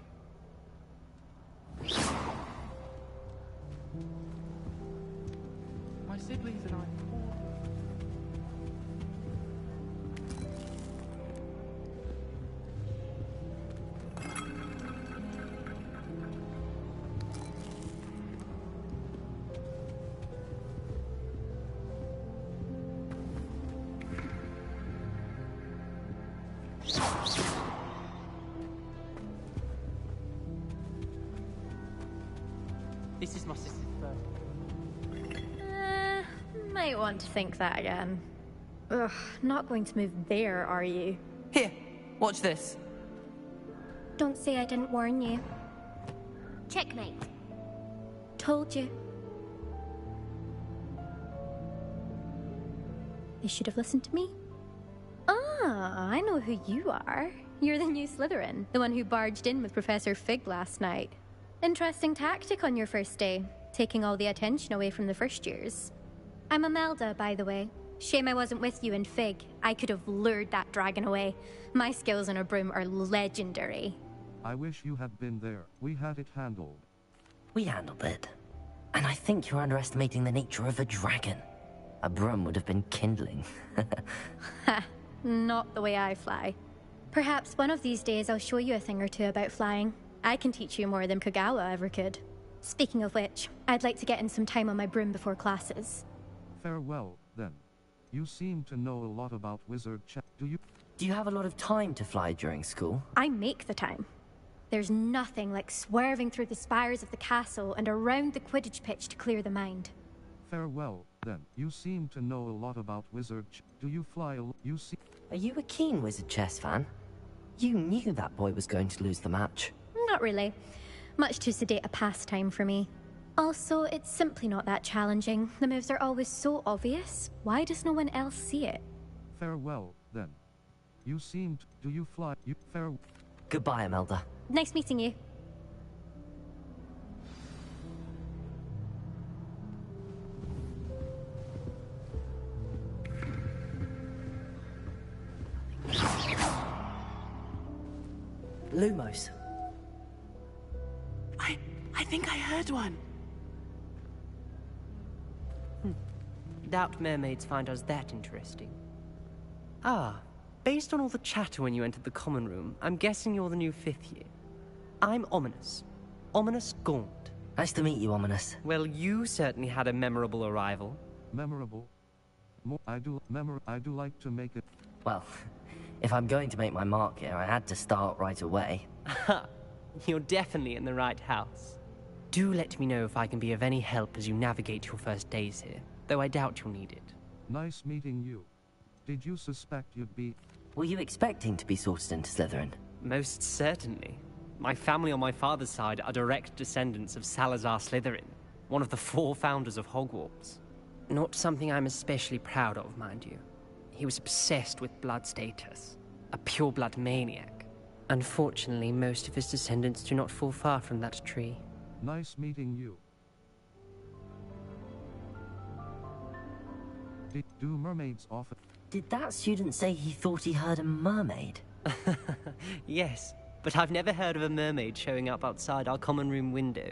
My siblings and I... This is my sister's birthday. Might want to think that again. Ugh, not going to move there, are you? Here, watch this. Don't say I didn't warn you. Checkmate. Told you. You should have listened to me. Ah, I know who you are. You're the new Slytherin, the one who barged in with Professor Fig last night. Interesting tactic on your first day, taking all the attention away from the first years. I'm Imelda, by the way. Shame I wasn't with you in Fig. I could have lured that dragon away. My skills on a broom are legendary. I wish you had been there. We had it handled. We handled it. And I think you're underestimating the nature of a dragon. A broom would have been kindling. Ha, not the way I fly. Perhaps one of these days I'll show you a thing or two about flying. I can teach you more than Kogawa ever could. Speaking of which, I'd like to get in some time on my broom before classes. Farewell, then. You seem to know a lot about Do you have a lot of time to fly during school? I make the time. There's nothing like swerving through the spires of the castle and around the Quidditch pitch to clear the mind. Farewell, then. You seem to know a lot about Do you fly You see... Are you a keen wizard chess fan? You knew that boy was going to lose the match. Not really. Much too sedate a pastime for me. Also, it's simply not that challenging. The moves are always so obvious. Why does no one else see it? Farewell, then. You seemed... Do you fly... You... Farewell... Goodbye, Imelda. Nice meeting you. Lumos. I think I heard one. Doubt mermaids find us that interesting. Ah, based on all the chatter when you entered the common room, I'm guessing you're the new 5th year. I'm Ominous. Ominous Gaunt. Nice to meet you, Ominous. Well, you certainly had a memorable arrival. Memorable? I do like to make it... Well, if I'm going to make my mark here, I had to start right away. You're definitely in the right house. Do let me know if I can be of any help as you navigate your first days here, though I doubt you'll need it. Nice meeting you. Did you suspect you'd be... Were you expecting to be sorted into Slytherin? Most certainly. My family on my father's side are direct descendants of Salazar Slytherin, one of the 4 founders of Hogwarts. Not something I'm especially proud of, mind you. He was obsessed with blood status, a pure-blood maniac. Unfortunately, most of his descendants do not fall far from that tree. Nice meeting you. Do mermaids often... Did that student say he thought he heard a mermaid? Yes, but I've never heard of a mermaid showing up outside our common room window.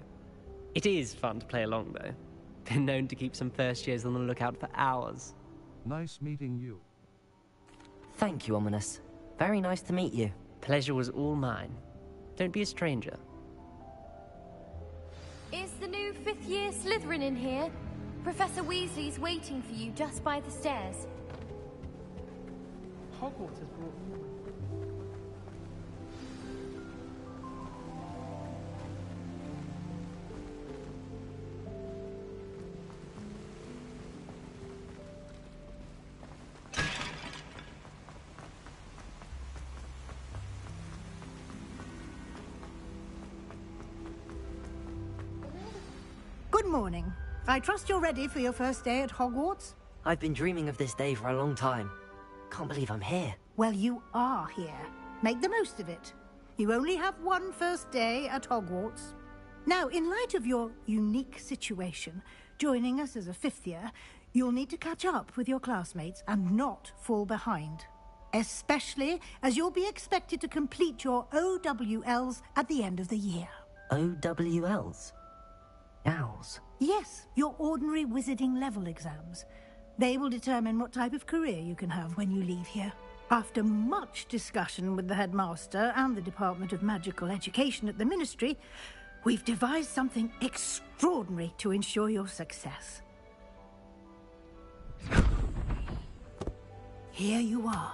It is fun to play along, though. Been known to keep some first years on the lookout for hours. Nice meeting you. Thank you, Ominous. Very nice to meet you. Pleasure was all mine. Don't be a stranger. Is the new fifth-year Slytherin in here? Professor Weasley's waiting for you just by the stairs. Hogwarts has brought me. Good morning. I trust you're ready for your first day at Hogwarts? I've been dreaming of this day for a long time. Can't believe I'm here. Well, you are here. Make the most of it. You only have one first day at Hogwarts. Now, in light of your unique situation, joining us as a fifth year, you'll need to catch up with your classmates and not fall behind. Especially as you'll be expected to complete your OWLs at the end of the year. OWLs? Owls? Yes, your ordinary wizarding level exams. They will determine what type of career you can have when you leave here. After much discussion with the headmaster and the Department of Magical Education at the Ministry, we've devised something extraordinary to ensure your success. Here you are.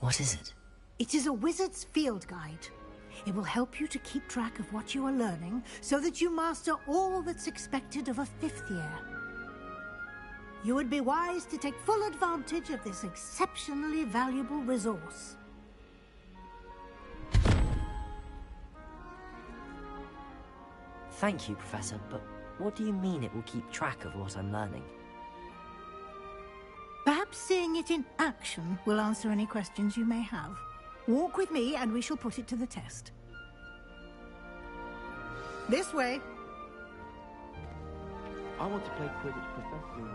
What is it? It is a wizard's field guide. It will help you to keep track of what you are learning so that you master all that's expected of a fifth year. You would be wise to take full advantage of this exceptionally valuable resource. Thank you, Professor, but what do you mean it will keep track of what I'm learning? Perhaps seeing it in action will answer any questions you may have. Walk with me and we shall put it to the test. This way. I want to play Quidditch professionally.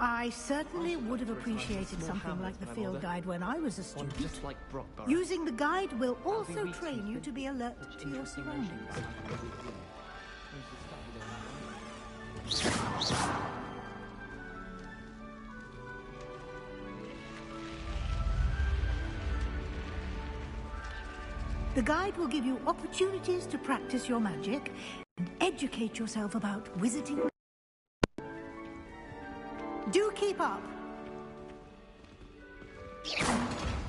I certainly would have appreciated something like the field guide when I was a student. Using the guide will also train you to be alert to your surroundings. The guide will give you opportunities to practice your magic and educate yourself about wizarding. Do keep up.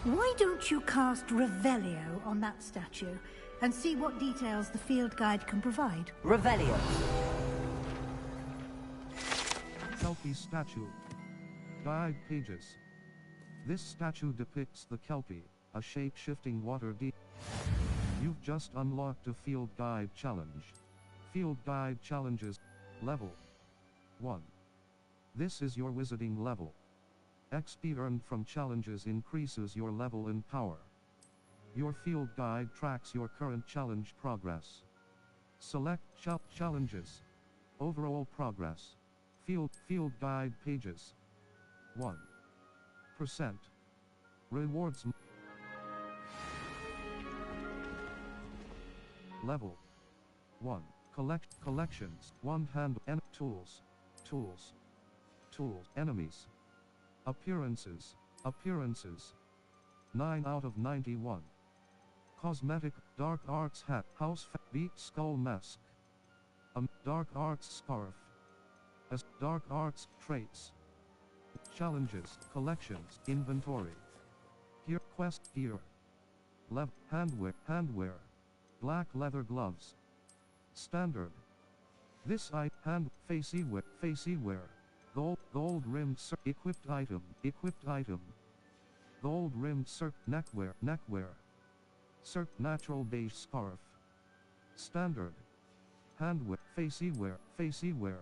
Why don't you cast Revelio on that statue and see what details the field guide can provide? Revelio. Kelpie statue. Guide pages. This statue depicts the Kelpie, a shape-shifting water deep. You've just unlocked a field guide challenge. Field guide challenges. Level 1. This is your wizarding level. XP earned from challenges increases your level and power. Your field guide tracks your current challenge progress. Select challenges. Overall progress. Field guide pages. 1%. Rewards. Level 1. Collections. One hand and tools. Enemies. Appearances. 9 out of 91. Cosmetic. Dark arts hat. House beat skull mask. Dark arts scarf. Dark arts traits. Challenges. Collections. Inventory. Gear. Quest gear. Handwear. Black leather gloves. Standard. This facey wear. Gold rimmed equipped item. Gold rimmed neckwear. Natural beige scarf. Standard. Handwear. Facey wear.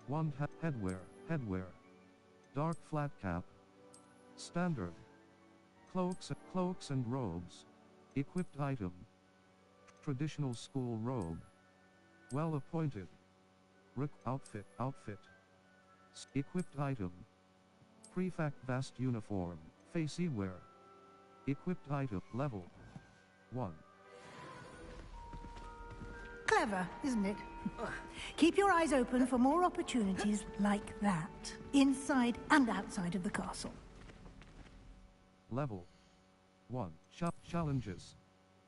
Wand headwear. Dark flat cap. Standard. Cloaks and robes. Equipped item. Traditional school robe. Well appointed. Outfit. Equipped item. Prefect vest uniform, facey wear. Equipped item, level 1. Clever, isn't it? Keep your eyes open for more opportunities like that, inside and outside of the castle. Level 1. Challenges.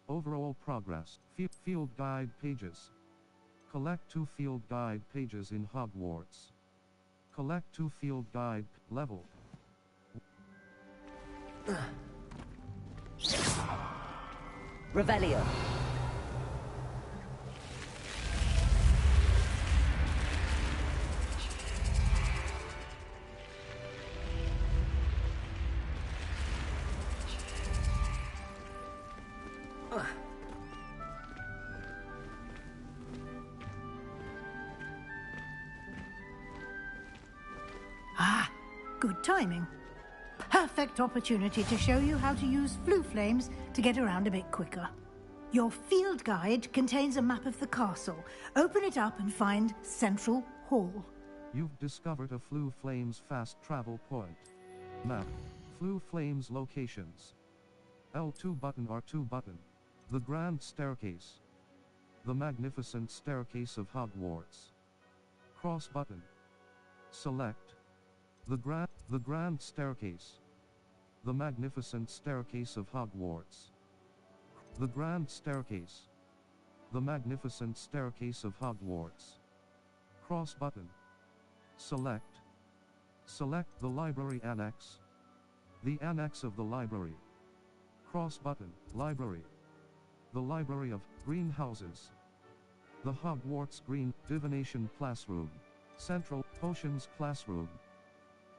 Overall progress. Field guide pages. Collect 2 field guide pages in Hogwarts. Collect 2 field guide level. Revelio. Ah, good timing. Perfect opportunity to show you how to use flue flames to get around a bit quicker. Your field guide contains a map of the castle. Open it up and find Central Hall. You've discovered a Flue Flames fast travel point. Map. Flue Flames locations. L2 button, R2 button. The Grand Staircase. The Magnificent Staircase of Hogwarts. Cross button. Select. The Grand Staircase. The Magnificent Staircase of Hogwarts. The Grand Staircase. The Magnificent Staircase of Hogwarts. Cross button. Select. Select the Library Annex. The Annex of the Library. Cross button. Library. The Library of Greenhouses. The Hogwarts Green Divination Classroom. Central Potions Classroom.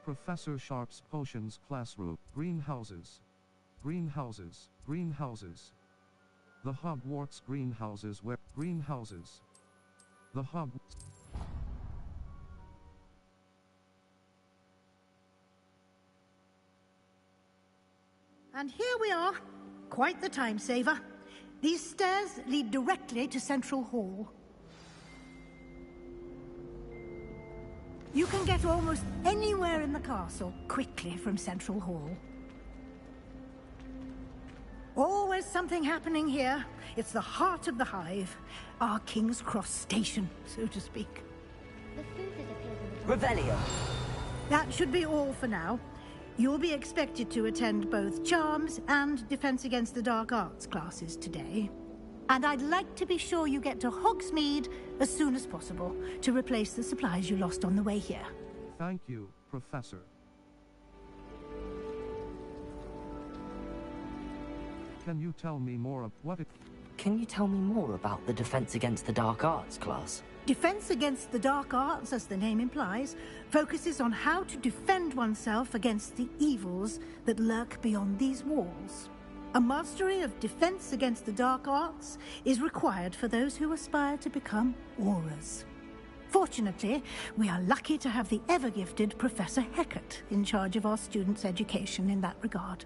Professor Sharp's Potions Classroom. Greenhouses. Greenhouses. Greenhouses. The Hogwarts Greenhouses where Greenhouses. The Hogwarts. And here we are. Quite the time saver. These stairs lead directly to Central Hall. You can get almost anywhere in the castle quickly from Central Hall. Always something happening here. It's the heart of the hive. Our King's Cross station, so to speak. Revelio. That should be all for now. You'll be expected to attend both Charms and Defense Against the Dark Arts classes today. And I'd like to be sure you get to Hogsmeade as soon as possible to replace the supplies you lost on the way here. Thank you, Professor. Can you tell me more of what it... Can you tell me more about the Defense Against the Dark Arts class? Defense Against the Dark Arts, as the name implies, focuses on how to defend oneself against the evils that lurk beyond these walls. A mastery of Defense Against the Dark Arts is required for those who aspire to become Aurors. Fortunately, we are lucky to have the ever-gifted Professor Hecat in charge of our students' education in that regard.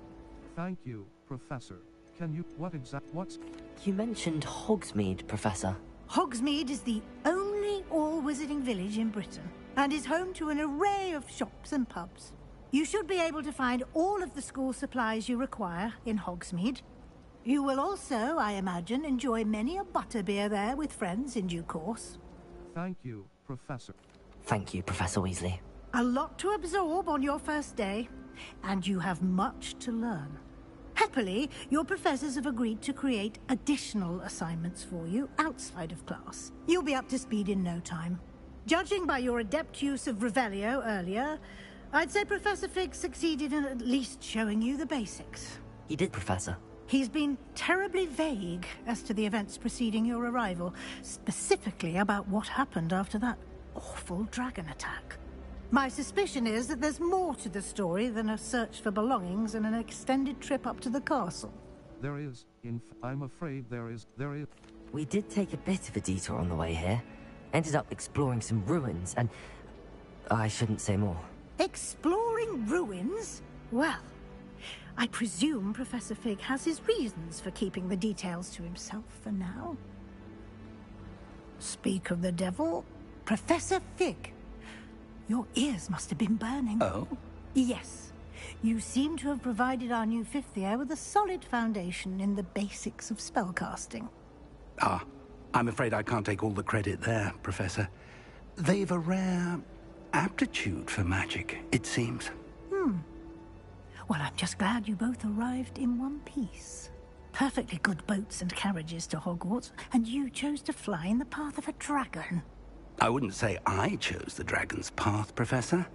Thank you, Professor. Can you... what's... You mentioned Hogsmeade, Professor. Hogsmeade is the only all-wizarding village in Britain, and is home to an array of shops and pubs. You should be able to find all of the school supplies you require in Hogsmeade. You will also, I imagine, enjoy many a butterbeer there with friends in due course. Thank you, Professor. Thank you, Professor Weasley. A lot to absorb on your first day, and you have much to learn. Happily, your professors have agreed to create additional assignments for you outside of class. You'll be up to speed in no time. Judging by your adept use of Revelio earlier, I'd say Professor Fig succeeded in at least showing you the basics. He did, Professor. He's been terribly vague as to the events preceding your arrival, specifically about what happened after that awful dragon attack. My suspicion is that there's more to the story than a search for belongings and an extended trip up to the castle. There is, I'm afraid there is... We did take a bit of a detour on the way here. Ended up exploring some ruins and... I shouldn't say more. Exploring ruins? Well, I presume Professor Fig has his reasons for keeping the details to himself for now. Speak of the devil, Professor Fig. Your ears must have been burning. Oh? Yes. You seem to have provided our new fifth year with a solid foundation in the basics of spellcasting. Ah, I'm afraid I can't take all the credit there, Professor. They've a rare aptitude for magic, it seems. Well, I'm just glad you both arrived in one piece. Perfectly good boats and carriages to Hogwarts, and you chose to fly in the path of a dragon. I wouldn't say I chose the dragon's path, Professor.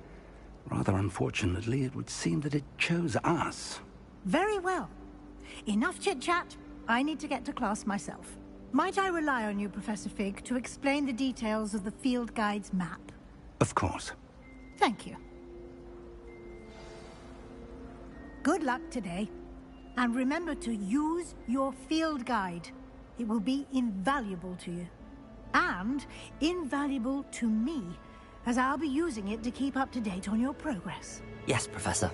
Rather unfortunately, it would seem that it chose us. Very well. Enough chit-chat. I need to get to class myself. Might I rely on you, Professor Fig, to explain the details of the field guide's map? Of course. Thank you. Good luck today. And remember to use your field guide. It will be invaluable to you. And invaluable to me, as I'll be using it to keep up to date on your progress. Yes, Professor.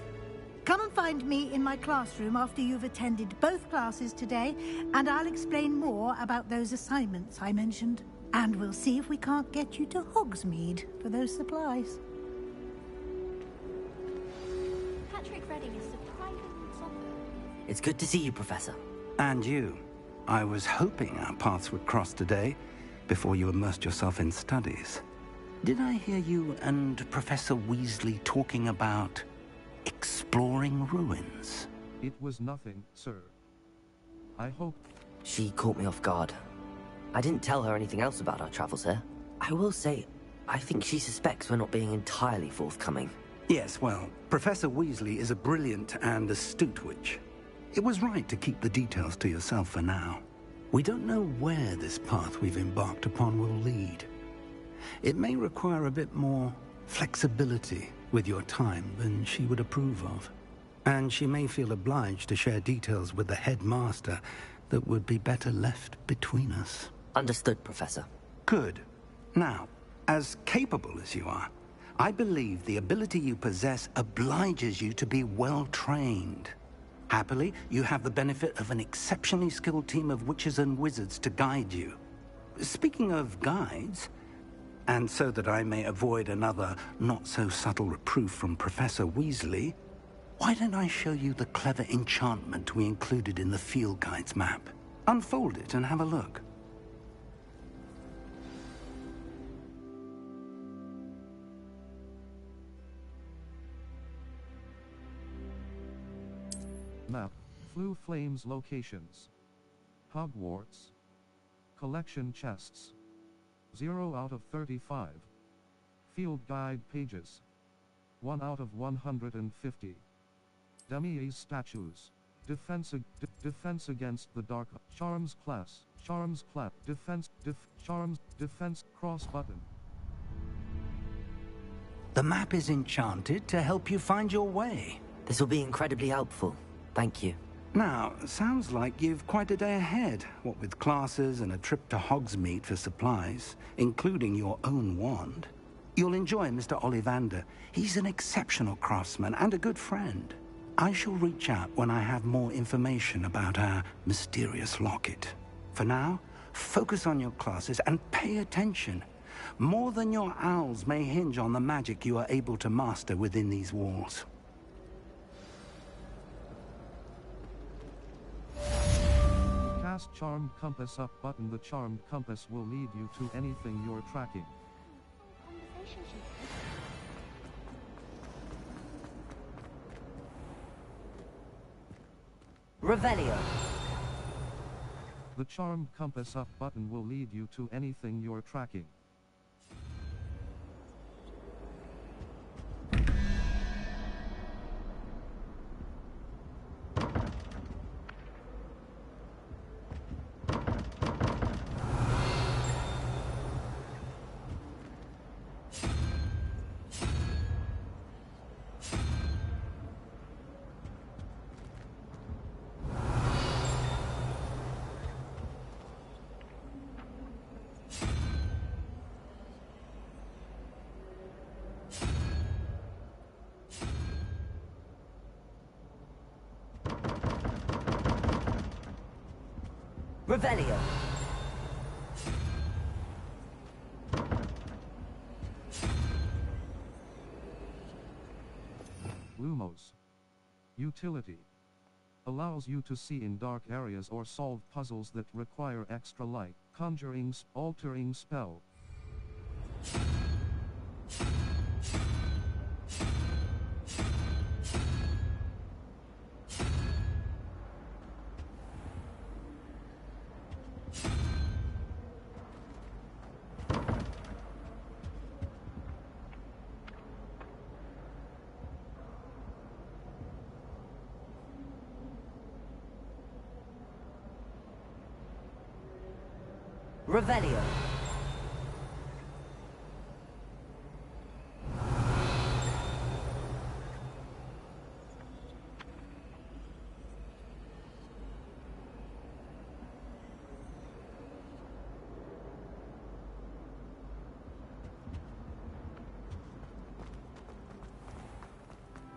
Come and find me in my classroom after you've attended both classes today, and I'll explain more about those assignments I mentioned. And we'll see if we can't get you to Hogsmeade for those supplies. Patrick Redding is surprisingly somber. It's good to see you, Professor. And you. I was hoping our paths would cross today, before you immersed yourself in studies. Did I hear you and Professor Weasley talking about exploring ruins? It was nothing, sir. I hope... She caught me off guard. I didn't tell her anything else about our travels here. I will say, I think she suspects we're not being entirely forthcoming. Yes, well, Professor Weasley is a brilliant and astute witch. It was right to keep the details to yourself for now. We don't know where this path we've embarked upon will lead. It may require a bit more flexibility with your time than she would approve of. And she may feel obliged to share details with the headmaster that would be better left between us. Understood, Professor. Good. Now, as capable as you are, I believe the ability you possess obliges you to be well trained. Happily, you have the benefit of an exceptionally skilled team of witches and wizards to guide you. Speaking of guides, and so that I may avoid another not-so-subtle reproof from Professor Weasley, why don't I show you the clever enchantment we included in the field guide's map? Unfold it and have a look. Map. Flue Flames locations. Hogwarts. Collection chests. 0 out of 35. Field guide pages. 1 out of 150. Demi-Ace statues. Defense against the dark. Charms class. Charms class. Defense cross button. The map is enchanted to help you find your way. This will be incredibly helpful. Thank you. Now, sounds like you've quite a day ahead, what with classes and a trip to Hogsmeade for supplies, including your own wand. You'll enjoy Mr. Ollivander. He's an exceptional craftsman and a good friend. I shall reach out when I have more information about our mysterious locket. For now, focus on your classes and pay attention. More than your owls may hinge on the magic you are able to master within these walls. Cast Charmed Compass up button. The Charmed Compass will lead you to anything you're tracking. Revelio. The Charmed Compass up button will lead you to anything you're tracking. Revelio. Lumos. Utility. Allows you to see in dark areas or solve puzzles that require extra light. Conjuring, altering spell. Revelio.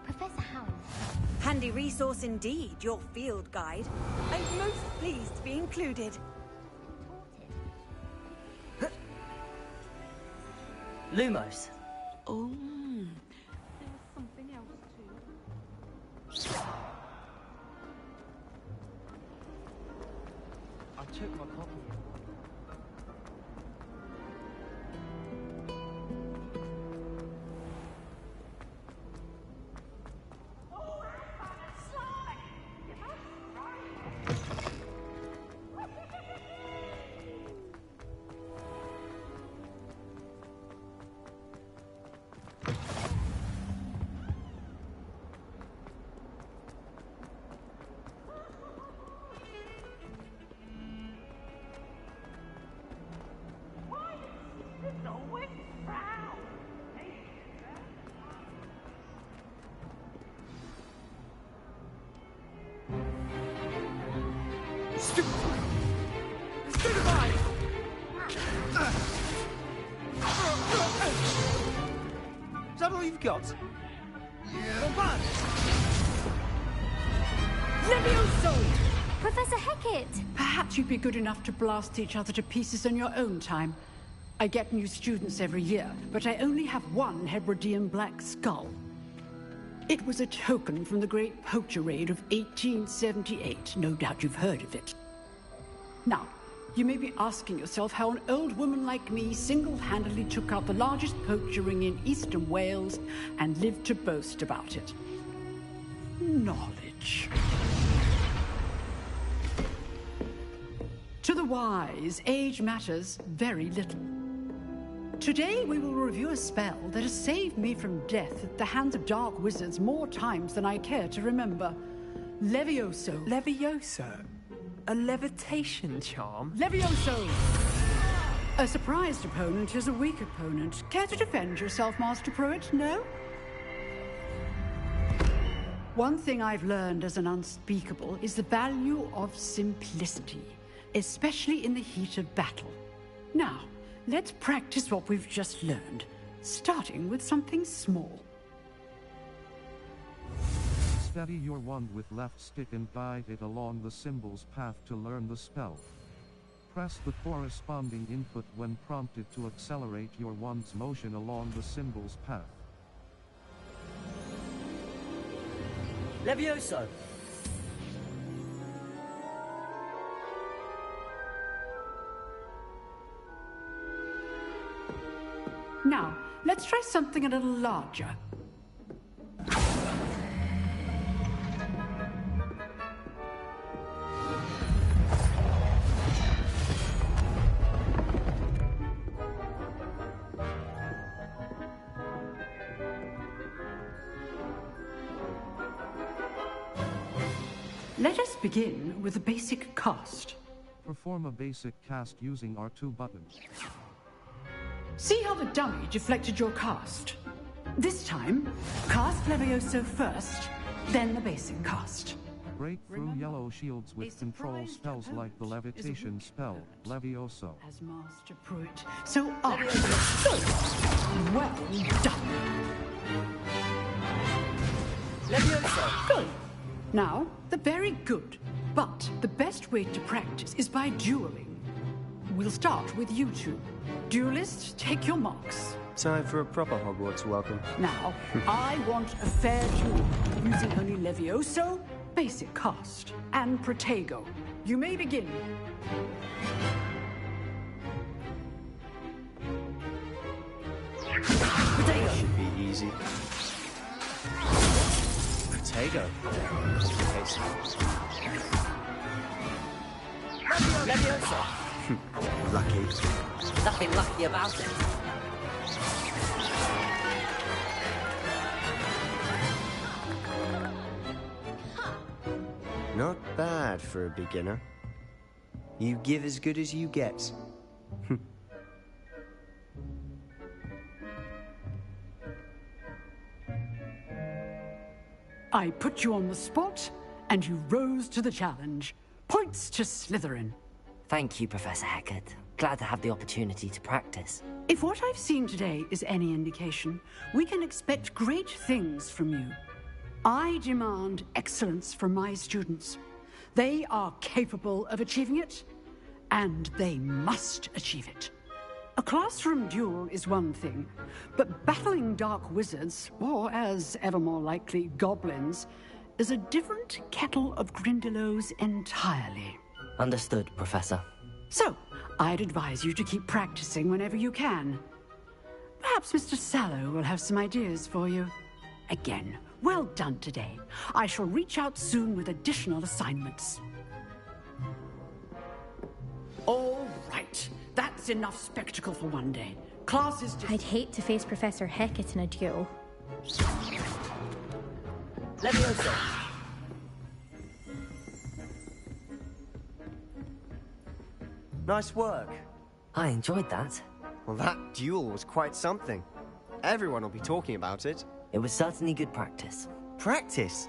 Professor Howard. Handy resource indeed, your field guide. I'm most pleased to be included. Lumos. Oh. There was something else too. I took my copy. Is that all you've got? Yeah. Levioso! Professor Hecat! Perhaps you'd be good enough to blast each other to pieces in your own time. I get new students every year, but I only have one Hebridean black skull. It was a token from the Great Poacher Raid of 1878. No doubt you've heard of it. Now, you may be asking yourself how an old woman like me single-handedly took out the largest poacher ring in eastern Wales and lived to boast about it. Knowledge. To the wise, age matters very little. Today we will review a spell that has saved me from death at the hands of dark wizards more times than I care to remember. Levioso. Levioso? A levitation charm? Levioso! A surprised opponent is a weak opponent. Care to defend yourself, Master Pruitt? No? One thing I've learned as an unspeakable is the value of simplicity, especially in the heat of battle. Now, let's practice what we've just learned, starting with something small. Steady your wand with left stick and guide it along the symbol's path to learn the spell. Press the corresponding input when prompted to accelerate your wand's motion along the symbol's path. Levioso. Now, let's try something a little larger. Let us begin with a basic cast. Perform a basic cast using R2 buttons. See how the dummy deflected your cast? This time, cast Levioso first, then the basic cast. Break through yellow shields with control spells like the levitation spell, Levioso. As Master Pruitt, so well done. Levioso. Good. Now, the very good. But the best way to practice is by dueling. We'll start with you two. Duelists, take your marks. Time for a proper Hogwarts welcome. Now, I want a fair duel, using only Levioso, basic cast, and Protego. You may begin. Protego should be easy. Protego. Levioso. Lucky. Nothing lucky about it. Not bad for a beginner. You give as good as you get. I put you on the spot, and you rose to the challenge. Points to Slytherin. Thank you, Professor Hecat. Glad to have the opportunity to practice. If what I've seen today is any indication, we can expect great things from you. I demand excellence from my students. They are capable of achieving it, and they must achieve it. A classroom duel is one thing, but battling dark wizards, or as ever more likely, goblins, is a different kettle of Grindylows entirely. Understood, Professor. So, I'd advise you to keep practicing whenever you can. Perhaps Mr. Sallow will have some ideas for you. Again, well done today. I shall reach out soon with additional assignments. All right. That's enough spectacle for one day. Class is just... I'd hate to face Professor Hecat in a duel. Levioso. Nice work. I enjoyed that. Well, that duel was quite something. Everyone will be talking about it. It was certainly good practice. Practice?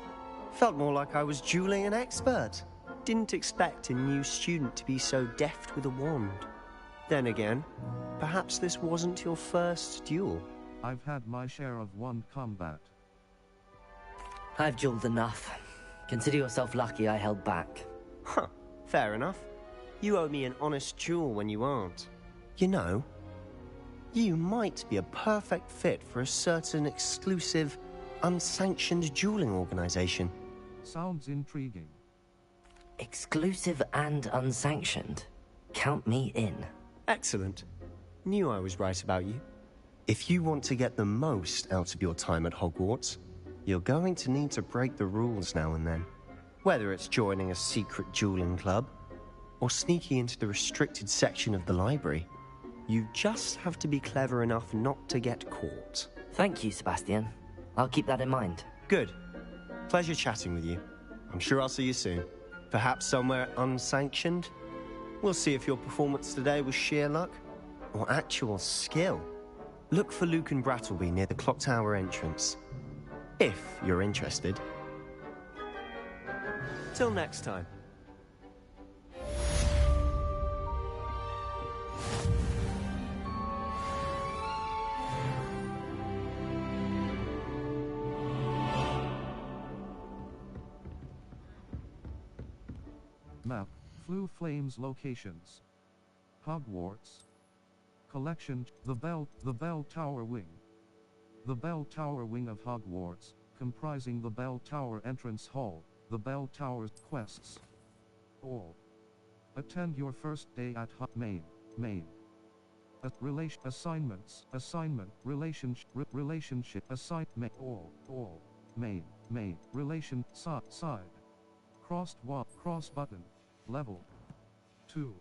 Felt more like I was dueling an expert. Didn't expect a new student to be so deft with a wand. Then again, perhaps this wasn't your first duel. I've had my share of wand combat. I've dueled enough. Consider yourself lucky I held back. Huh, fair enough. You owe me an honest duel when you aren't. You know, you might be a perfect fit for a certain exclusive, unsanctioned dueling organization. Sounds intriguing. Exclusive and unsanctioned. Count me in. Excellent. Knew I was right about you. If you want to get the most out of your time at Hogwarts, you're going to need to break the rules now and then. Whether it's joining a secret dueling club, or sneaking into the restricted section of the library, you just have to be clever enough not to get caught. Thank you, Sebastian. I'll keep that in mind. Good. Pleasure chatting with you. I'm sure I'll see you soon. Perhaps somewhere unsanctioned? We'll see if your performance today was sheer luck or actual skill. Look for Luke and Brattleby near the clock tower entrance. If you're interested. Till next time. Map, Flue Flames locations. Hogwarts. Collection, the Bell Tower Wing. The Bell Tower Wing of Hogwarts, comprising the Bell Tower Entrance Hall, the Bell Tower's quests. All. Attend your first day at Main. Assignments, relationship, assignment, all, main, side. Cross button, level 2.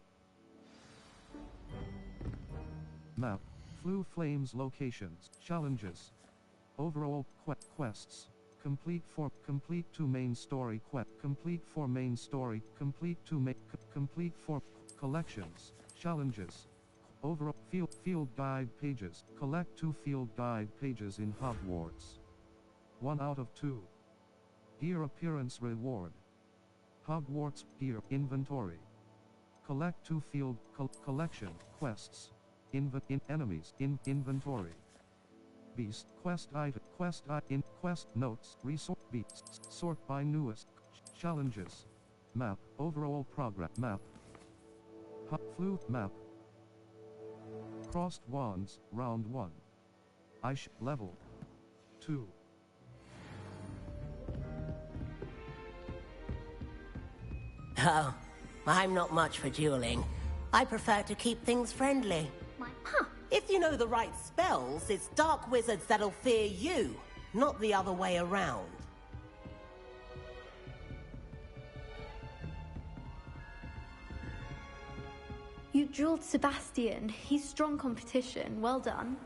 Map, Flue Flames locations, challenges. Overall quests. Complete 2 main story complete 4 main story, complete 4 collections, challenges. Overall field guide pages, collect 2 field guide pages in Hogwarts. 1 out of 2. Gear appearance reward. Hogwarts gear inventory. Collect 2 field collection quests. Enemies in inventory. Beast quest item quest notes resort beasts sort by newest challenges. Map overall progress map. Flute map. Crossed wands round 1. Level 2. Oh, I'm not much for dueling. I prefer to keep things friendly. If you know the right spells, it's dark wizards that'll fear you, not the other way around. You dueled Sebastian. He's strong competition. Well done.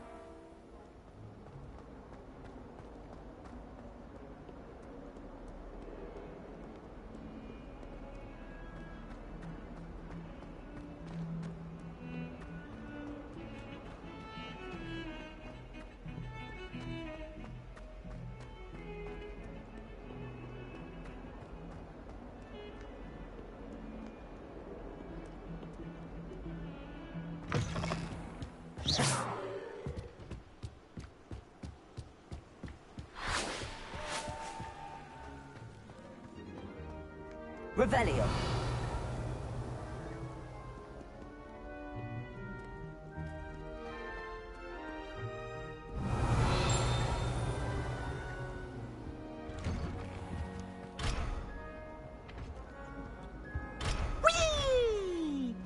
Revelio. Whee!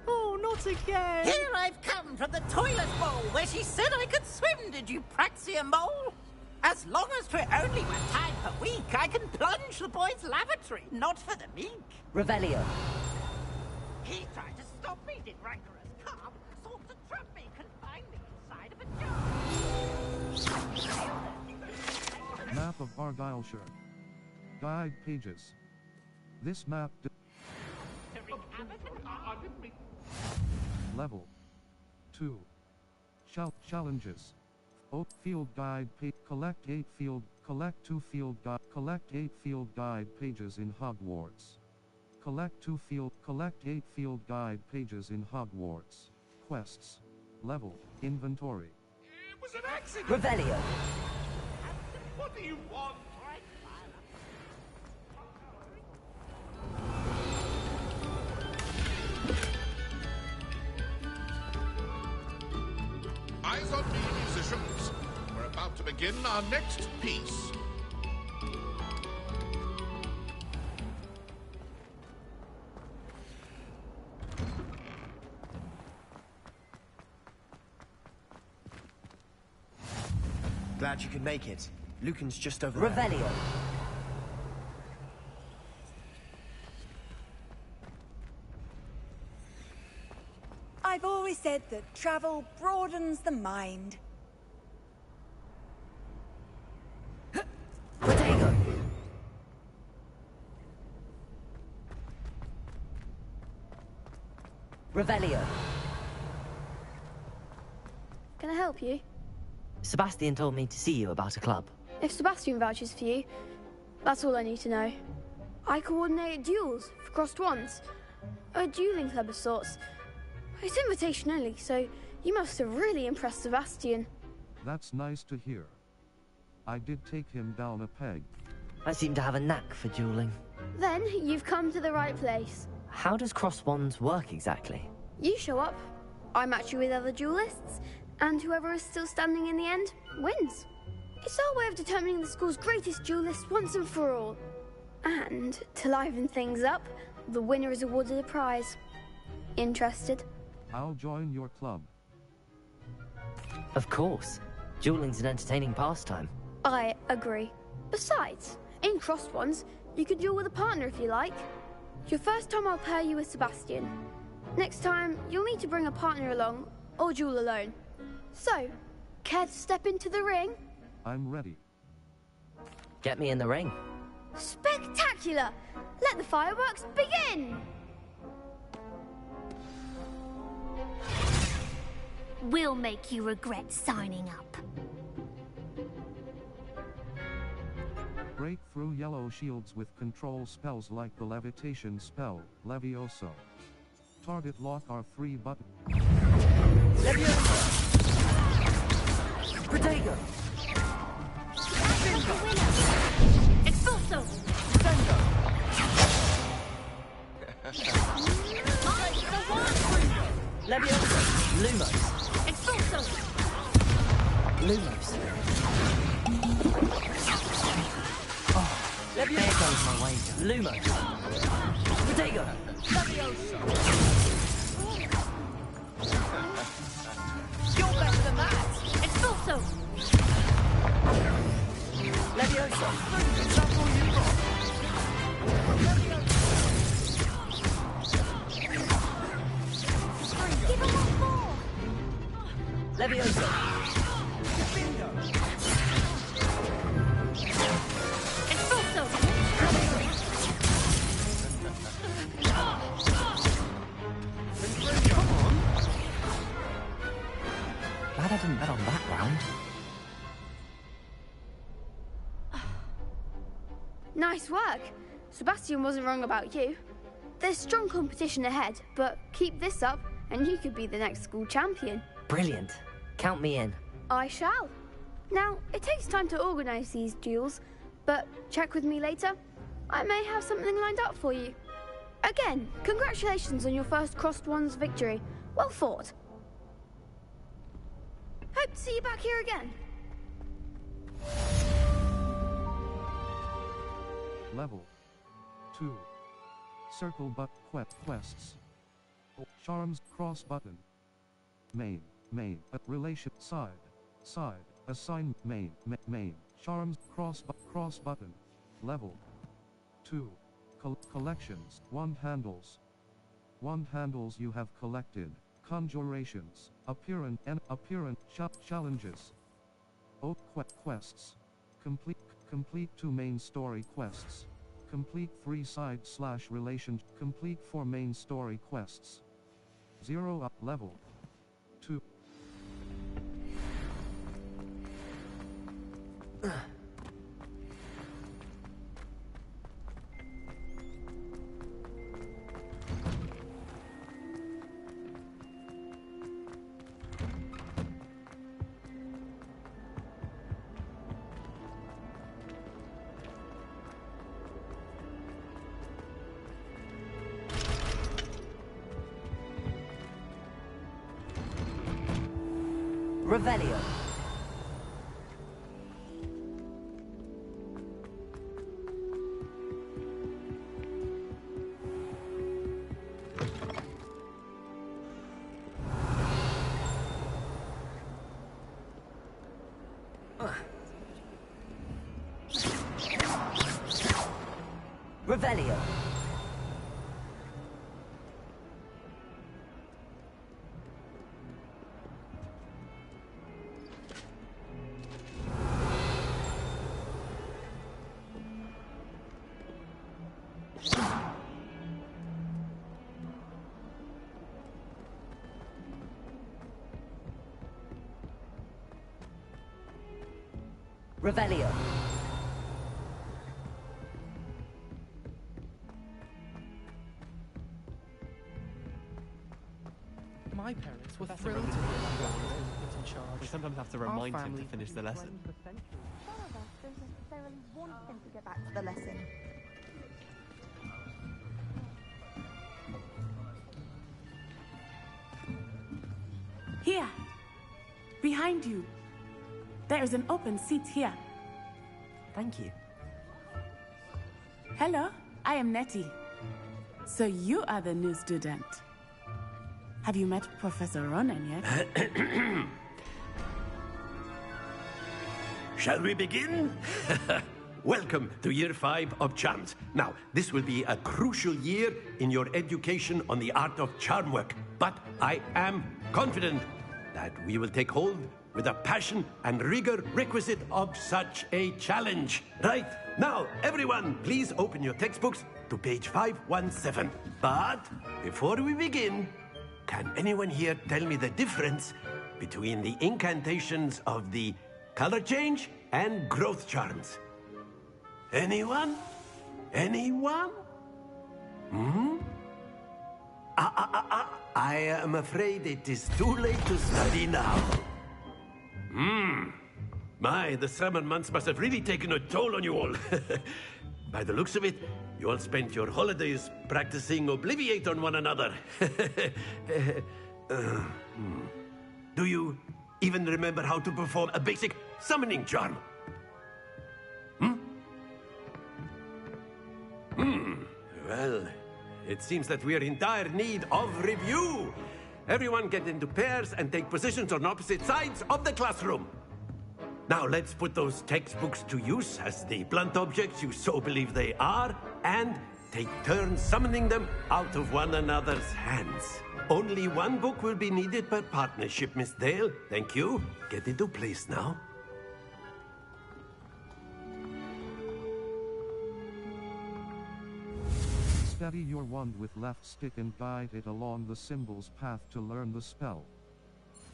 Oh, not again! Here I've come from the toilet bowl where she said I could swim, did you praxia mole? As long as 'twere only one time per week, I can plunge the boy's lavatory, not for the meek. Revelio. He tried to stop me, did rancorous carp, sought to trap me, confined me inside of a jar. Map of Argyleshire. Guide pages. This map Level 2. Challenges. Field guide page. Collect 2 field guide pages in Hogwarts. Collect 8 field guide pages in Hogwarts. Quests. Level. Inventory. It was an accident! Revelio. What do you want? Eyes on me, musicians. We're about to begin our next piece. Glad you could make it. Lucan's just over there. Revelio. I've always said that travel broadens the mind. Revelio. Can I help you? Sebastian told me to see you about a club. If Sebastian vouches for you, that's all I need to know. I coordinate duels for crossed wands. A dueling club of sorts. It's invitation only, so you must have really impressed Sebastian. That's nice to hear. I did take him down a peg. I seem to have a knack for dueling. Then you've come to the right place. How does cross wands work exactly? You show up, I match you with other duelists, and whoever is still standing in the end wins. It's our way of determining the school's greatest duelist once and for all. And to liven things up, the winner is awarded a prize. Interested? I'll join your club. Of course. Dueling's an entertaining pastime. I agree. Besides, in crossed ones, you could duel with a partner if you like. Your first time I'll pair you with Sebastian. Next time, you'll need to bring a partner along, or duel alone. So, care to step into the ring? I'm ready. Get me in the ring. Spectacular! Let the fireworks begin! We'll make you regret signing up. Break through yellow shields with control spells like the levitation spell, Levioso. Target lock R3 button. Levioso! Protego! Expulso! Sendo! Levioso! Lumos! Expulso! Lumos. Oh, there goes my wager. Lumos. Potato. You're better than that! Expulso! Levioso. That's all you've got! Give him one more! Levioso. Expulso! Come on. Glad I didn't bet on that round. Nice work. Sebastian wasn't wrong about you. There's strong competition ahead, but keep this up and you could be the next school champion. Brilliant. Count me in. I shall. Now, it takes time to organise these duels, but check with me later. I may have something lined up for you. Again, congratulations on your first Crossed Ones victory. Well fought. Hope to see you back here again. Level 2. Circle but quests. Charms cross button. Main, relation side, assign main, charms cross button. Level 2. Collections, wand handles you have collected, conjurations, appearance challenges. Quests. Complete 2 main story quests. Complete 3 side/relation. Complete 4 main story quests. 0 up level 2. Revelio. Revelio. Revelio. My parents were thrilled to hear my grandmother was put in charge. We sometimes have to remind him to finish the lesson. Some of us don't necessarily want him to get back to the lesson. Here, behind you. There is an open seat here. Thank you. Hello, I am Nettie. So you are the new student. Have you met Professor Ronan yet? Shall we begin? Welcome to Year 5 of Charms. Now, this will be a crucial year in your education on the art of charm work, but I am confident that we will take hold with the passion and rigor requisite of such a challenge. Right, now, everyone, please open your textbooks to page 517. But before we begin, can anyone here tell me the difference between the incantations of the color change and growth charms? Anyone? Anyone? I am afraid it is too late to study now. My, the summer months must have really taken a toll on you all. By the looks of it, you all spent your holidays practicing Obliviate on one another. Do you even remember how to perform a basic summoning charm. Well, it seems that we're in dire need of review. Everyone get into pairs and take positions on opposite sides of the classroom. Now let's put those textbooks to use as the blunt objects you so believe they are, and take turns summoning them out of one another's hands. Only one book will be needed per partnership, Miss Dale. Thank you. Get into place now. Steady your wand with left stick and guide it along the symbol's path to learn the spell.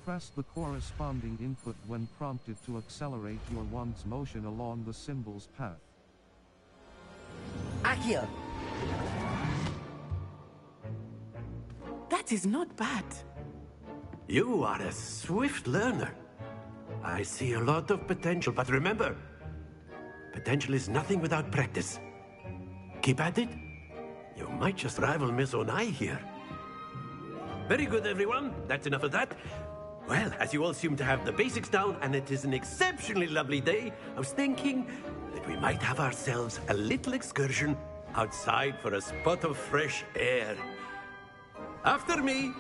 Press the corresponding input when prompted to accelerate your wand's motion along the symbol's path. Accio! That is not bad. You are a swift learner. I see a lot of potential, but remember, potential is nothing without practice. Keep at it. You might just rival Miss Onai here. Very good, everyone. That's enough of that. Well, as you all seem to have the basics down, and it is an exceptionally lovely day, I was thinking that we might have ourselves a little excursion outside for a spot of fresh air. After me.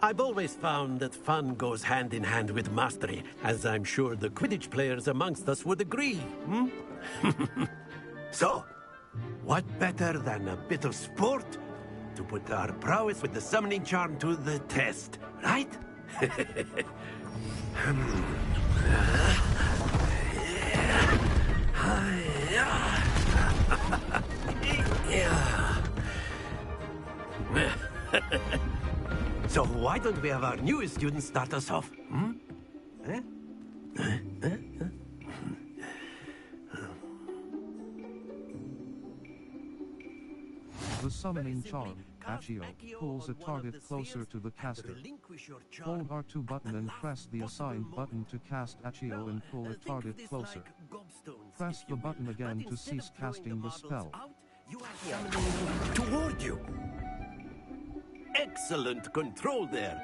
I've always found that fun goes hand in hand with mastery, as I'm sure the Quidditch players amongst us would agree. So, what better than a bit of sport to put our prowess with the summoning charm to the test, right? So why don't we have our newest student start us off? The summoning charm, Accio, pulls a target closer to the caster. Hold R2 button and press the assigned button to cast Accio and pull a target closer. Press the button again to cease casting the spell. Toward you. Excellent control there.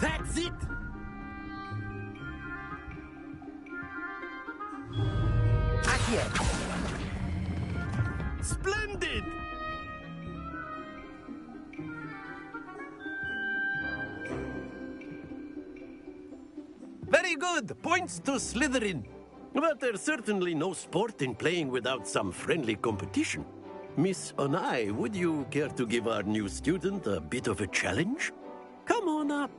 That's it! Accio! Splendid! Very good! Points to Slytherin. But there's certainly no sport in playing without some friendly competition. Miss Onai, would you care to give our new student a bit of a challenge? Come on up.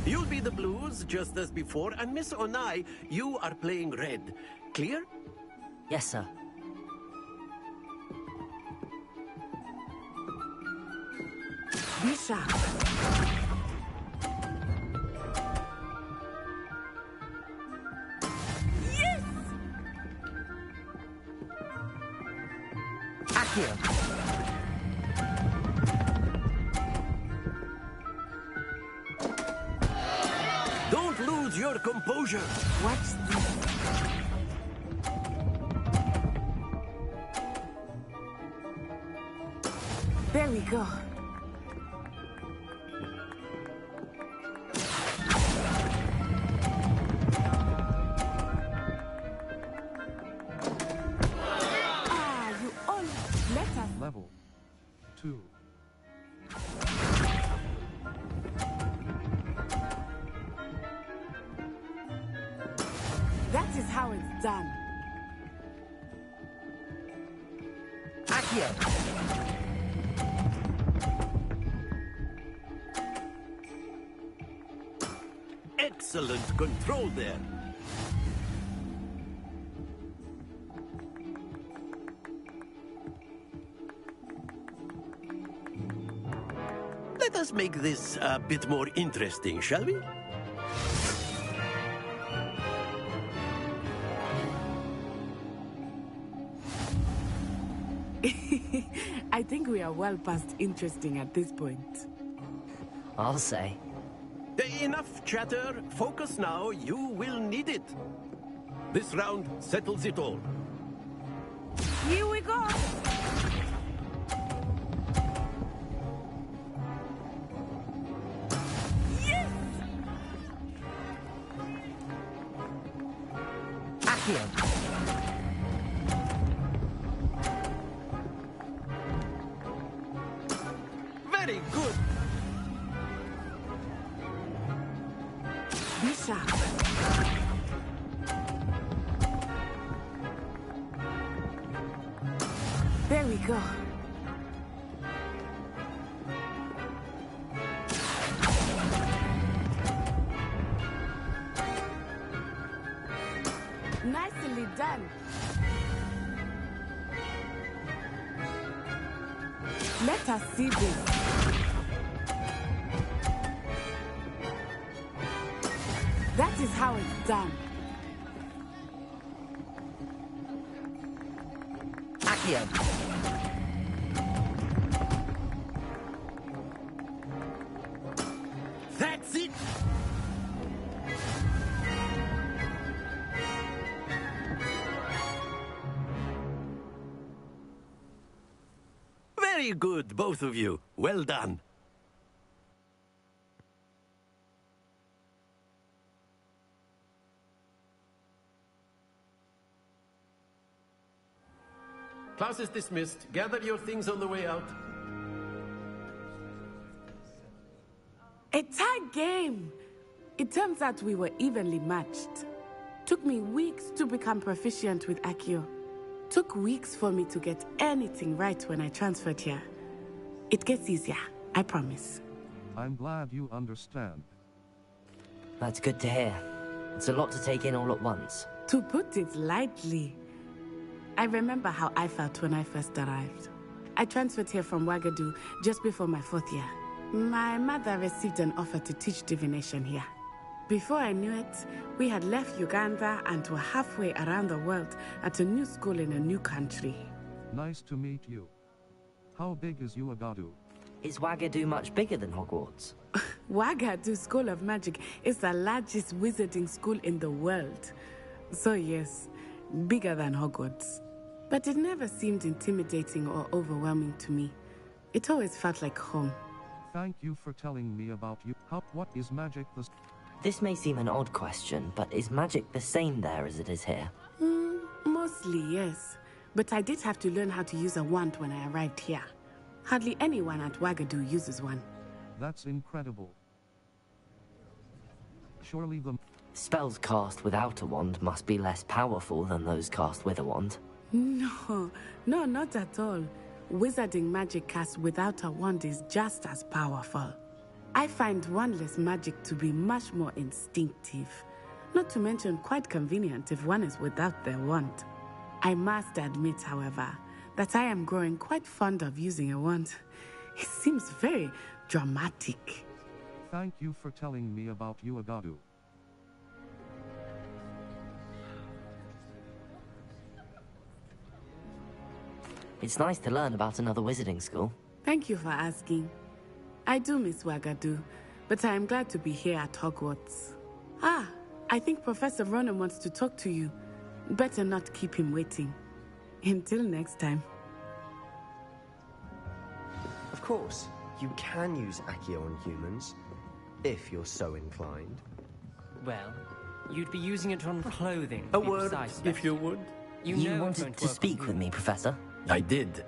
You'll be the blues, just as before, and Miss Onai, you are playing red. Clear? Yes, sir. Be sharp. Don't lose your composure. Watch this. There we go. Level 2. That is how it's done. Accio! Excellent control there. Let us make this a bit more interesting, shall we? I think we are well past interesting at this point. I'll say. Enough chatter. Focus now. You will need it. This round settles it all. Here we go! Yes! Accio. Very good. Be sharp. There we go. Nicely done. Let us see this. That is how it's done. Accio. That's it. Very good, both of you. Well done. Class is dismissed. Gather your things on the way out. A tight game. It turns out we were evenly matched. Took me weeks to become proficient with Accio. Took weeks for me to get anything right when I transferred here. It gets easier, I promise. I'm glad you understand. That's good to hear. It's a lot to take in all at once. To put it lightly, I remember how I felt when I first arrived. I transferred here from Wagadu just before my 4th year. My mother received an offer to teach divination here. Before I knew it, we had left Uganda and were halfway around the world at a new school in a new country. Nice to meet you. How big is Uagadu? Is Wagadu much bigger than Hogwarts? Wagadu School of Magic is the largest wizarding school in the world. So yes, bigger than Hogwarts. But it never seemed intimidating or overwhelming to me. It always felt like home. Thank you for telling me about you. What is magic the... This may seem an odd question, but is magic the same there as it is here? Mostly, yes. But I did have to learn how to use a wand when I arrived here. Hardly anyone at Wagadu uses one. That's incredible. Surely the... Spells cast without a wand must be less powerful than those cast with a wand. No, not at all. Wizarding magic cast without a wand is just as powerful. I find wandless magic to be much more instinctive. Not to mention quite convenient if one is without their wand. I must admit, however, that I am growing quite fond of using a wand. It seems very dramatic. Thank you for telling me about Uagadu. It's nice to learn about another wizarding school. Thank you for asking. I do miss Wagadu, but I am glad to be here at Hogwarts. Ah, I think Professor Ronan wants to talk to you. Better not keep him waiting. Until next time. Of course, you can use Accio on humans, if you're so inclined. Well, you'd be using it on clothing. A word, if you would. You wanted to speak with me, Professor? I did.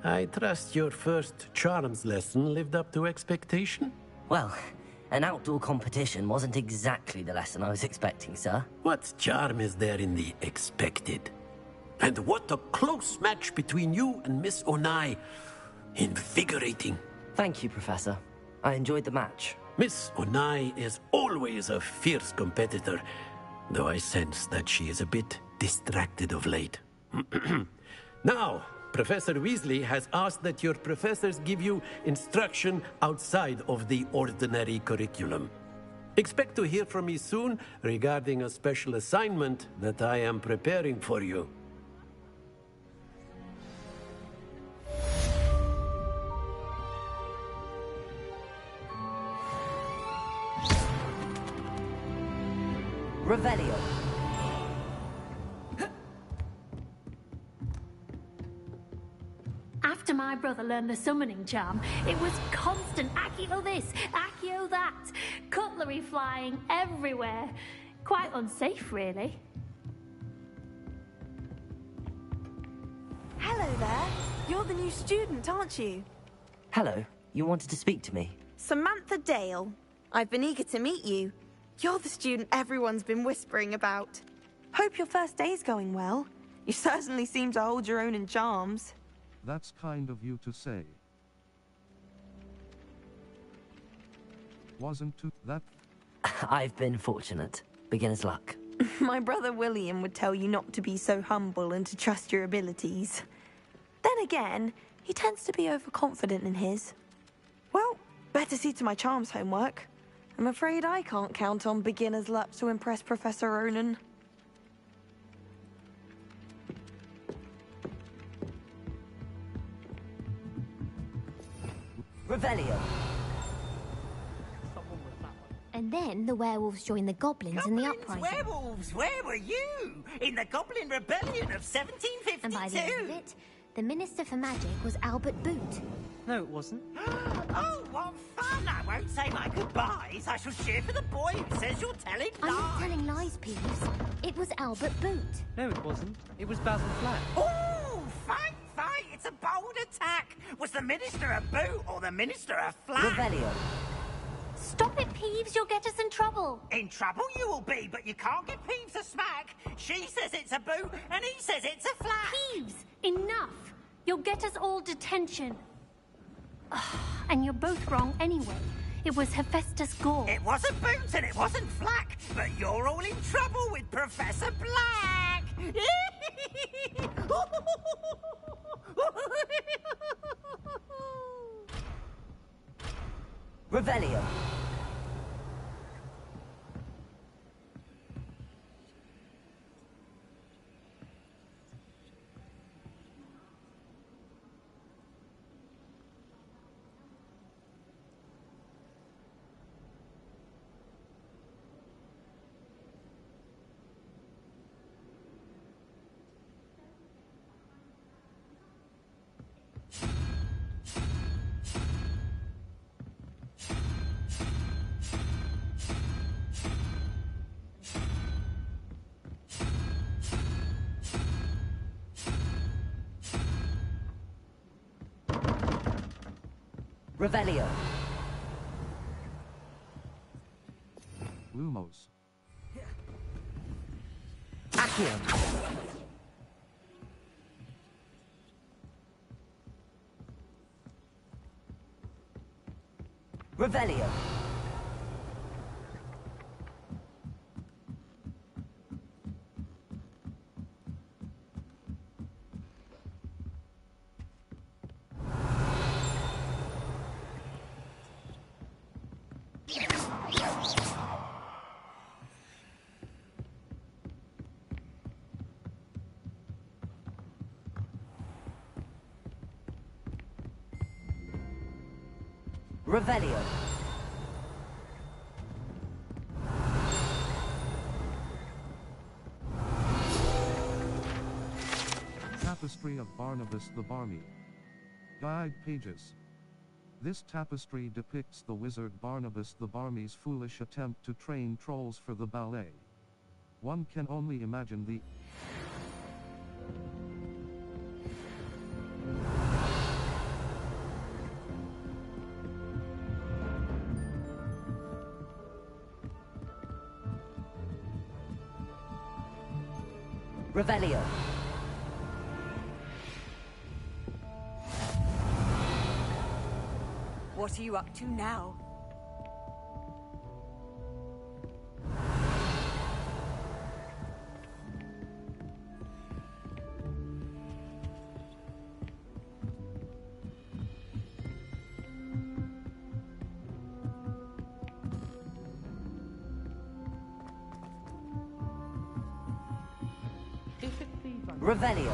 I trust your first charms lesson lived up to expectation? Well, an outdoor competition wasn't exactly the lesson I was expecting, sir. What charm is there in the expected? And what a close match between you and Miss Onai. Invigorating. Thank you, Professor. I enjoyed the match. Miss Onai is always a fierce competitor, though I sense that she is a bit distracted of late. Now, Professor Weasley has asked that your professors give you instruction outside of the ordinary curriculum. Expect to hear from me soon regarding a special assignment that I am preparing for you. Revelio. After my brother learned the summoning charm, it was constant Accio this, Accio that, cutlery flying everywhere. Quite unsafe, really. Hello there. You're the new student, aren't you? Hello, you wanted to speak to me? Samantha Dale. I've been eager to meet you. You're the student everyone's been whispering about. Hope your first day's going well. You certainly seem to hold your own in charms. That's kind of you to say. Wasn't too that. I've been fortunate. Beginner's luck. My brother William would tell you not to be so humble and to trust your abilities. Then again, he tends to be overconfident in his. Well, better see to my charms homework. I'm afraid I can't count on beginner's luck to impress Professor Ronan. Revelio. And then the werewolves joined the goblins in the uprising. Werewolves, where were you? In the Goblin Rebellion of 1752? And by the end of it, the Minister for Magic was Albert Boot. No, it wasn't. Oh, what fun! I won't say my goodbyes. I shall cheer for the boy who says you're telling lies. I'm not telling lies, Peeves. It was Albert Boot. No, it wasn't. It was Basil Flack. Oh, fight, fight! It's a bold attack. Was the Minister a boot or the Minister a flag? Revelio. Stop it, Peeves. You'll get us in trouble. In trouble you will be, but you can't give Peeves a smack. She says it's a boot, and he says it's a flag. Peeves, enough. You'll get us all detention. And you're both wrong anyway. It was Hephaestus Gore. It wasn't Boots and it wasn't Flack, but you're all in trouble with Professor Black. Revelio. Revelio. Lumos. Accio. Revelio. Revelio. Tapestry of Barnabas the Barmy. Guide pages. This tapestry depicts the wizard Barnabas the Barmy's foolish attempt to train trolls for the ballet. One can only imagine the Revelio. What are you up to now? Revelio.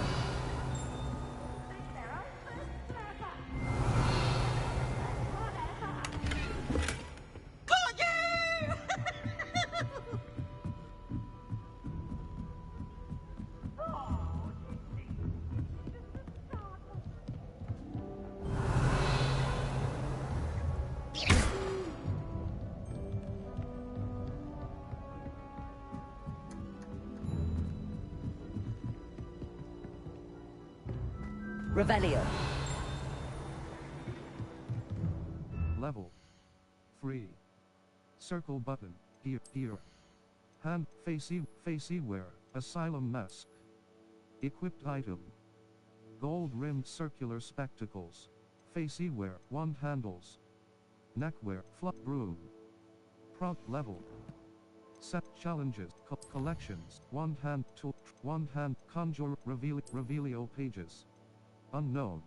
Revelio. Level 3. Circle button. Here. Hand facey wear. Asylum mask. Equipped item. Gold-rimmed circular spectacles. Facey wear. Wand handles. Neckwear. Broom. Prog level. Set challenges. Collections. Wand hand tool. Wand hand conjure. Revelio pages. Unknown.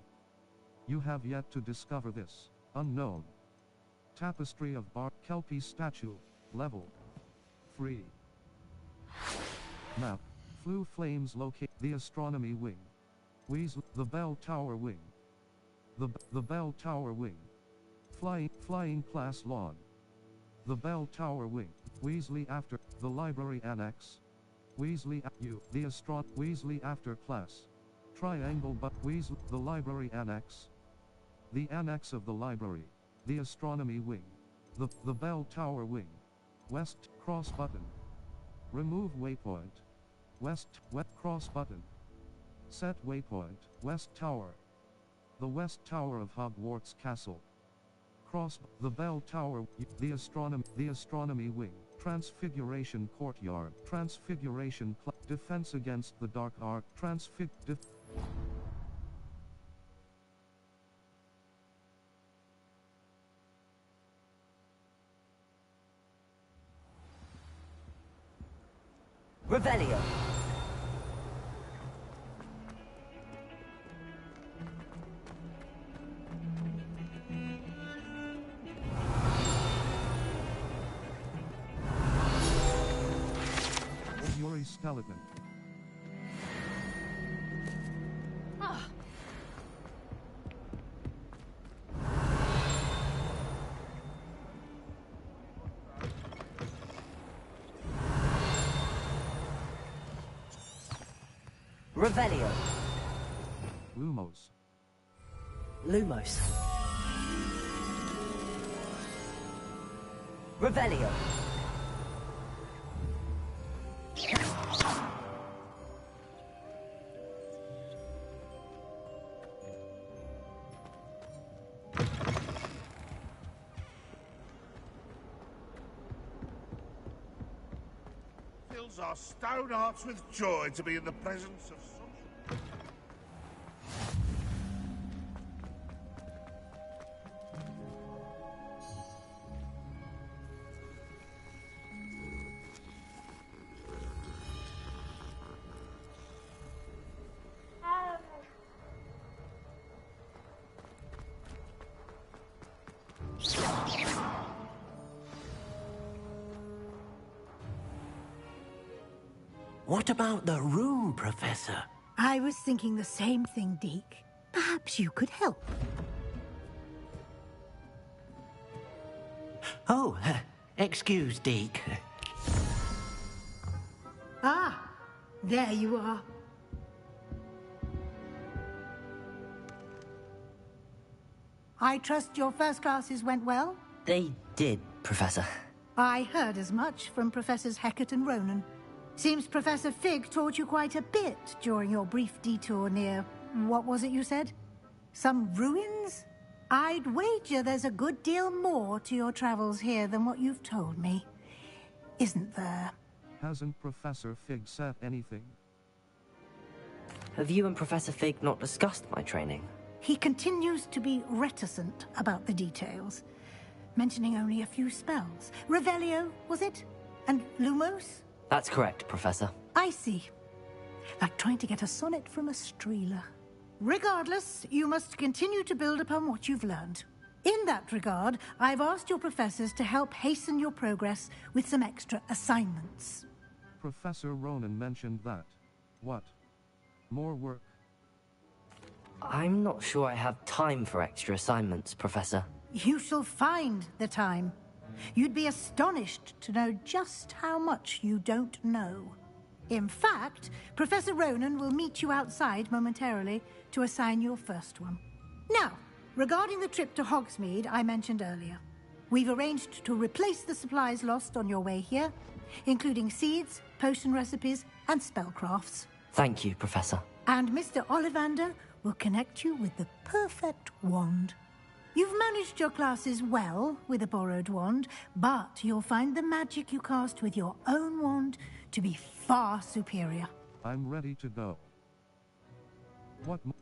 You have yet to discover this. Unknown. Tapestry of Bar Kelpie statue. Level 3. Map. Flue flames locate the astronomy wing. Weasley the bell tower wing. The bell tower wing. Flying class lawn. The bell tower wing. Weasley after the library annex. Weasley Weasley after class. Triangle but Weasley the library annex. The annex of the library. The astronomy wing. The bell tower wing. West cross button. Remove waypoint. West cross button. Set waypoint. West tower. The west tower of Hogwarts Castle. Cross the bell tower. The astronomy wing. Transfiguration courtyard. Transfiguration defense against the dark art. Revelio. Yuri skeleton. Revelio. Lumos. Lumos. Revelio. Fills our stone hearts with joy to be in the presence of such... What about the room, Professor? I was thinking the same thing, Deke. Perhaps you could help. Oh, excuse, Deke. Ah, there you are. I trust your first classes went well? They did, Professor. I heard as much from Professors Hecat and Ronan. Seems Professor Fig taught you quite a bit during your brief detour near... what was it you said? Some ruins? I'd wager there's a good deal more to your travels here than what you've told me. Isn't there? Hasn't Professor Fig said anything? Have you and Professor Fig not discussed my training? He continues to be reticent about the details, mentioning only a few spells. Revelio, was it? And Lumos? That's correct, Professor. I see. Like trying to get a sonnet from a streeler. Regardless, you must continue to build upon what you've learned. In that regard, I've asked your professors to help hasten your progress with some extra assignments. Professor Ronan mentioned that. What? More work? I'm not sure I have time for extra assignments, Professor. You shall find the time. You'd be astonished to know just how much you don't know. In fact, Professor Ronan will meet you outside momentarily to assign your first one. Now, regarding the trip to Hogsmeade I mentioned earlier, we've arranged to replace the supplies lost on your way here, including seeds, potion recipes, and spellcrafts. Thank you, Professor. And Mr. Ollivander will connect you with the perfect wand. You've managed your classes well with a borrowed wand, but you'll find the magic you cast with your own wand to be far superior. I'm ready to go.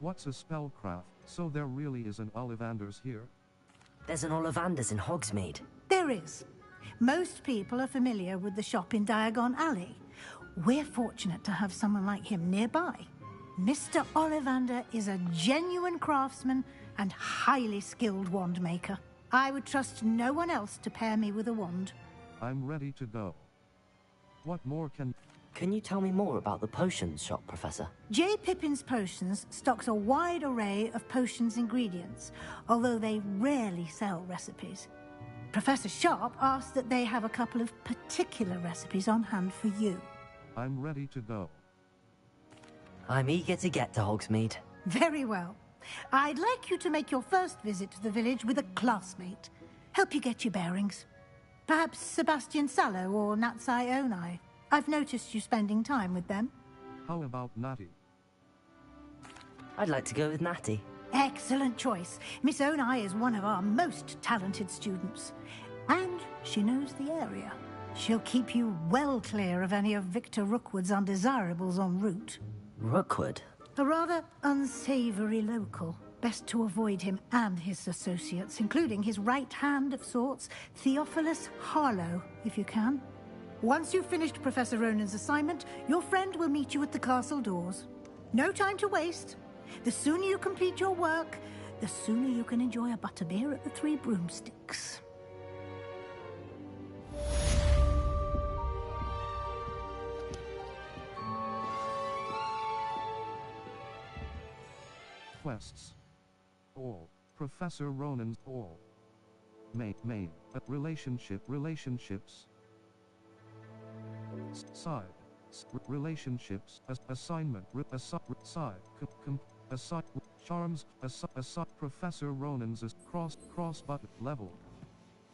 What's a spellcraft? So there really is an Ollivanders here? There's an Ollivanders in Hogsmeade. There is. Most people are familiar with the shop in Diagon Alley. We're fortunate to have someone like him nearby. Mr. Ollivander is a genuine craftsman and highly skilled wand maker. I would trust no one else to pair me with a wand. I'm ready to go. What more can... Can you tell me more about the potions shop, Professor? J. Pippin's Potions stocks a wide array of potions ingredients, although they rarely sell recipes. Professor Sharp asked that they have a couple of particular recipes on hand for you. I'm ready to go. I'm eager to get to Hogsmeade. Very well. I'd like you to make your first visit to the village with a classmate. Help you get your bearings. Perhaps Sebastian Sallow or Natsai Onai. I've noticed you spending time with them. How about Natty? I'd like to go with Natty. Excellent choice. Miss Onai is one of our most talented students. And she knows the area. She'll keep you well clear of any of Victor Rookwood's undesirables en route. Rookwood? A rather unsavory local. Best to avoid him and his associates, including his right hand of sorts, Theophilus Harlow, if you can. Once you've finished Professor Ronan's assignment, your friend will meet you at the castle doors. No time to waste. The sooner you complete your work, the sooner you can enjoy a butterbeer at the Three Broomsticks. Quests. All. Professor Ronan's all. Main. Relationships. Side. Relationships. Assignment. Side. Charms. Professor Ronan's is cross button level.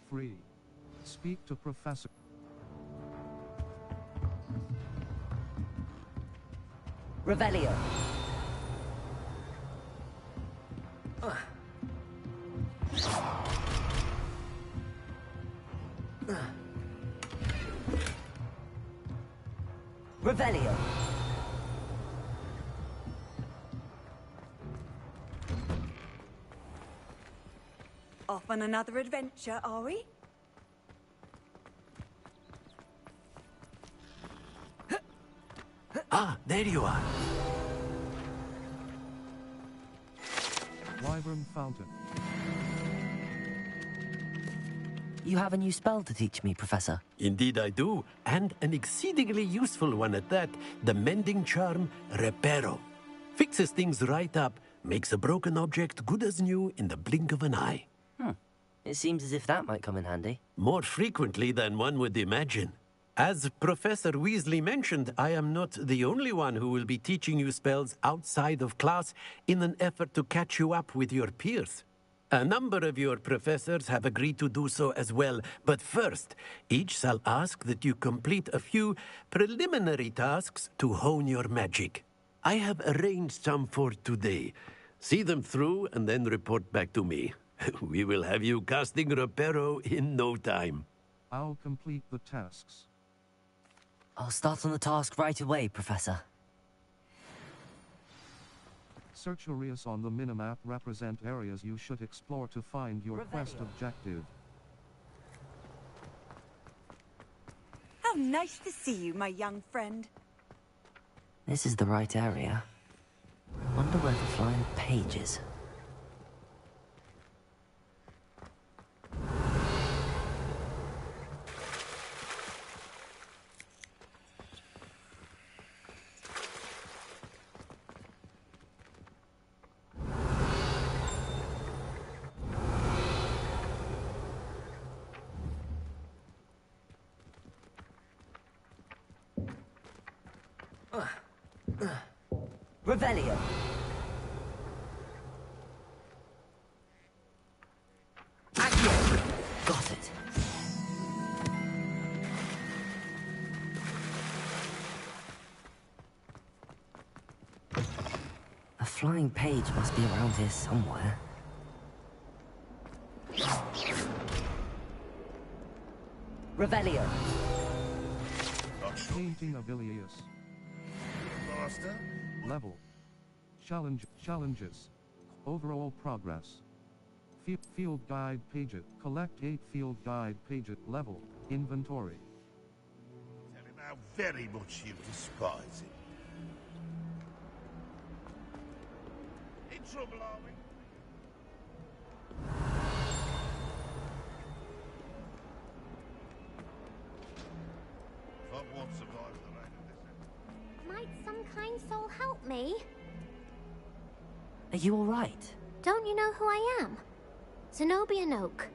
Free. Speak to Professor. Revelio. Revelio. Off on another adventure, are we? Ah, there you are. Wyvern Fountain. You have a new spell to teach me, Professor. Indeed I do, and an exceedingly useful one at that. The mending charm, Reparo. Fixes things right up, makes a broken object good as new in the blink of an eye. It seems as if that might come in handy. More frequently than one would imagine. As Professor Weasley mentioned, I am not the only one who will be teaching you spells outside of class in an effort to catch you up with your peers. A number of your professors have agreed to do so as well, but first, each shall ask that you complete a few preliminary tasks to hone your magic. I have arranged some for today. See them through and then report back to me. We will have you casting Reparo in no time. I'll complete the tasks. I'll start on the task right away, Professor. Search areas on the minimap represent areas you should explore to find your quest objective. How nice to see you, my young friend. This is the right area. Wonder where the flying page is. Revelio. Got it. A flying page must be around here somewhere. Revelio. Painting of Ilias. Master? Level. Challenges. Overall progress. Field guide page. Collect 8 field guide page. Level. Inventory. Tell him how very much you despise him. In trouble, are we? Hogwarts survived the rain of this. Might some kind soul help me? Are you alright? Don't you know who I am? Zenobia Noak.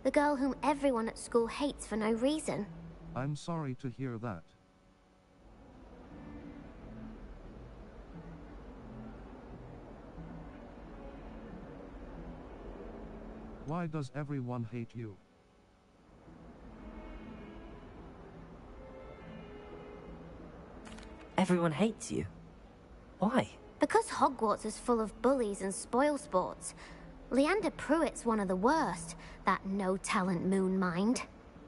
The girl whom everyone at school hates for no reason. I'm sorry to hear that. Why does everyone hate you? Everyone hates you. Why? Because Hogwarts is full of bullies and spoilsports. Leander Pruitt's one of the worst, that no-talent moon mind.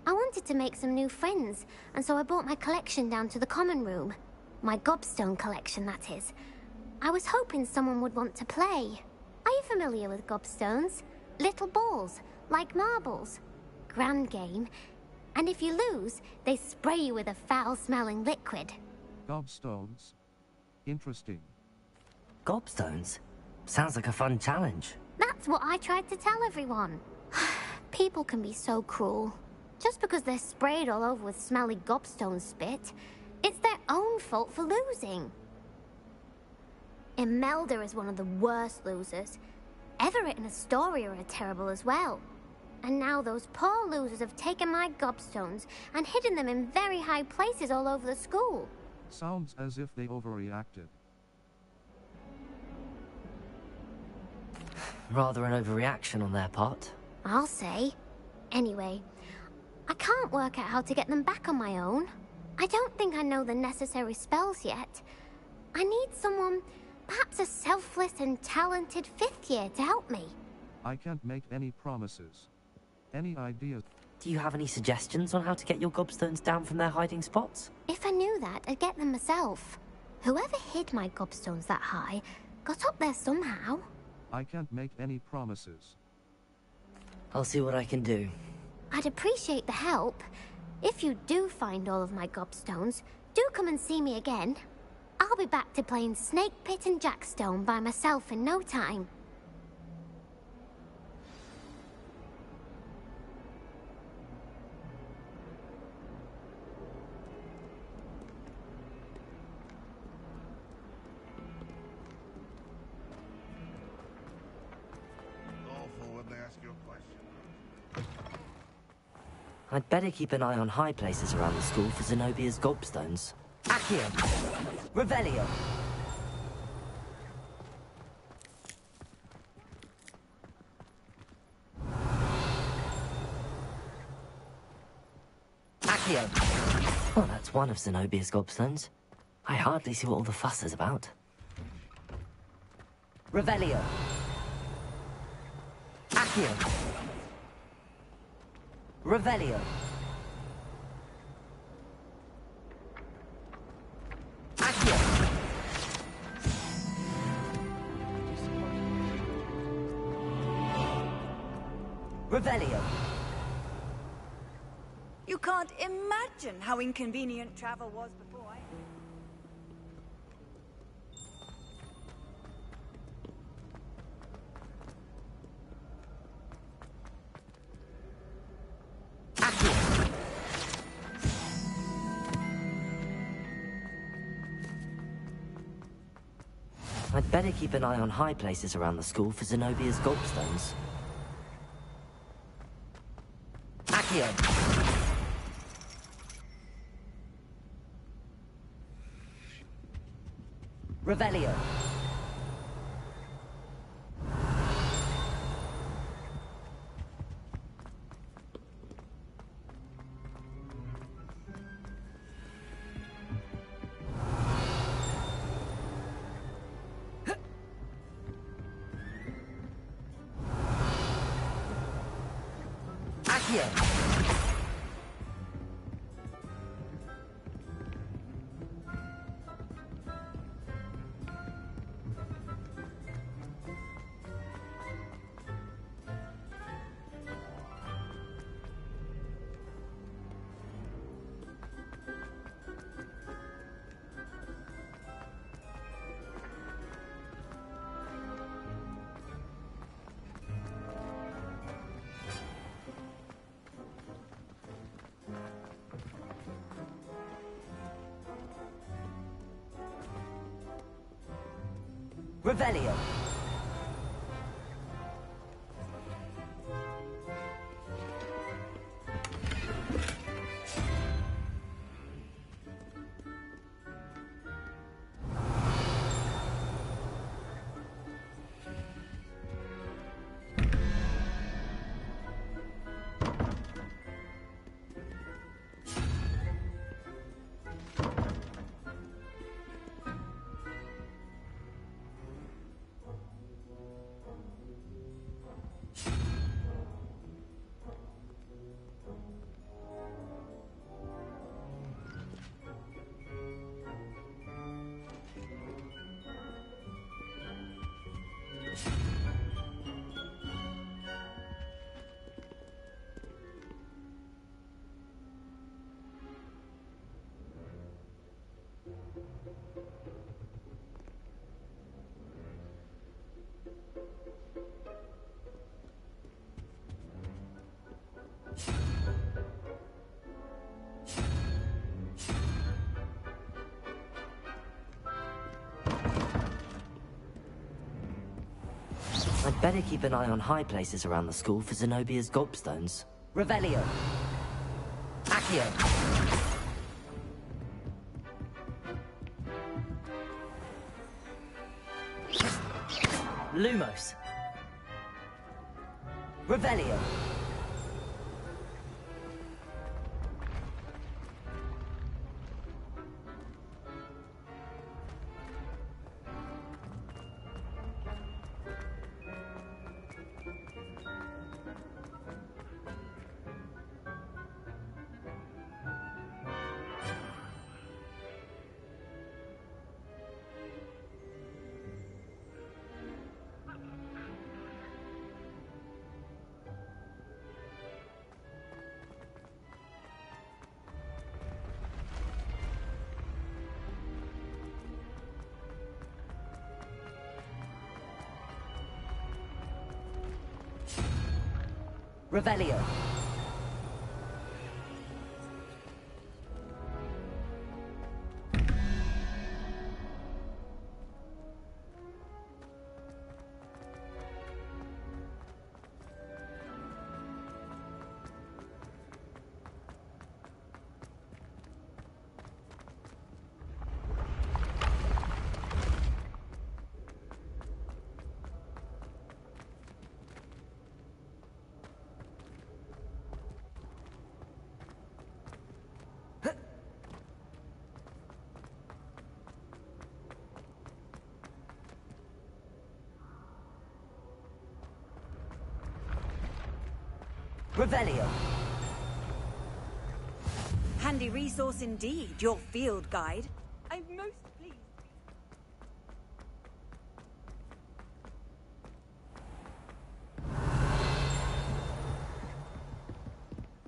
I wanted to make some new friends, and so I brought my collection down to the common room. My gobstone collection, that is. I was hoping someone would want to play. Are you familiar with gobstones? Little balls, like marbles. Grand game. And if you lose, they spray you with a foul-smelling liquid. Gobstones? Interesting. Gobstones? Sounds like a fun challenge. That's what I tried to tell everyone. People can be so cruel. Just because they're sprayed all over with smelly gobstone spit, it's their own fault for losing. Imelda is one of the worst losers. Everett and Astoria are terrible as well. And now those poor losers have taken my gobstones and hidden them in very high places all over the school. Sounds as if they overreacted. Rather an overreaction on their part. I'll say. Anyway, I can't work out how to get them back on my own. I don't think I know the necessary spells yet. I need someone, perhaps a selfless and talented 5th year to help me. I can't make any promises. Any ideas? Do you have any suggestions on how to get your gobstones down from their hiding spots? If I knew that, I'd get them myself. Whoever hid my gobstones that high got up there somehow. I can't make any promises. I'll see what I can do. I'd appreciate the help. If you do find all of my gobstones, do come and see me again. I'll be back to playing Snake Pit and Jackstone by myself in no time. I'd better keep an eye on high places around the school for Zenobia's gobstones. Accio. Revelio. Accio. Well, that's one of Zenobia's gobstones. I hardly see what all the fuss is about. Revelio. Accio. Revelio. Accio. Revelio. You can't imagine how inconvenient travel was before I... I'd better keep an eye on high places around the school for Zenobia's gobstones. Accio. Revelio. Accio. Revelio. I'd better keep an eye on high places around the school for Zenobia's gobstones. Revelio. Accio. Lumos. Revelio. Revelio. Revelio. Handy resource indeed, your field guide. I'm most pleased.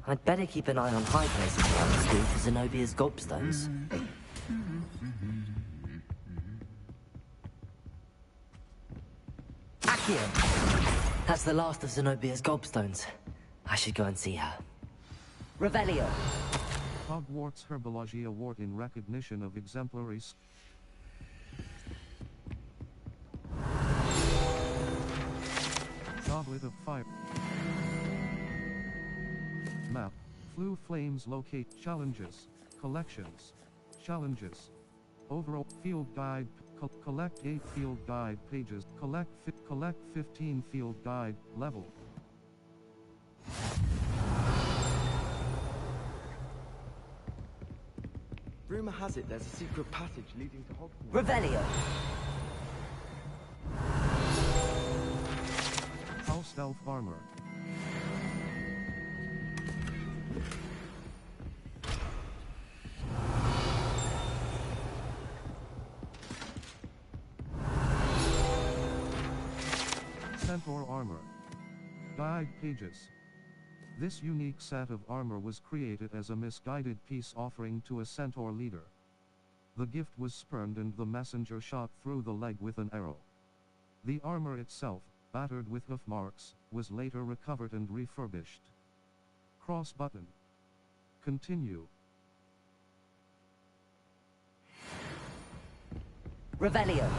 I'd better keep an eye on high places around the school for Zenobia's gobstones. Accio. That's the last of Zenobia's gobstones. I should go and see her. Revelio. Hogwarts Herbology Award in recognition of exemplaries. Goblet of Fire. Map. Flu Flames locate challenges. Collections. Challenges. Overall field guide. Collect 8 field guide pages. Collect 15 field guide level. Rumor has it there's a secret passage leading to Hogwarts. Revelio. House Elf Armor. Centaur armor. Guide pages. This unique set of armor was created as a misguided peace offering to a Centaur leader. The gift was spurned and the messenger shot through the leg with an arrow. The armor itself, battered with hoof marks, was later recovered and refurbished. Cross button. Continue. Revelio.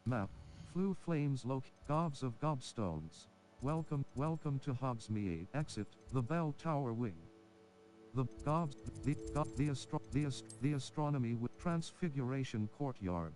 Map. Flue flames gobs of gobstones. Welcome to Hogsmeade. Exit, the bell tower wing. The gobs, the astronomy with transfiguration courtyard.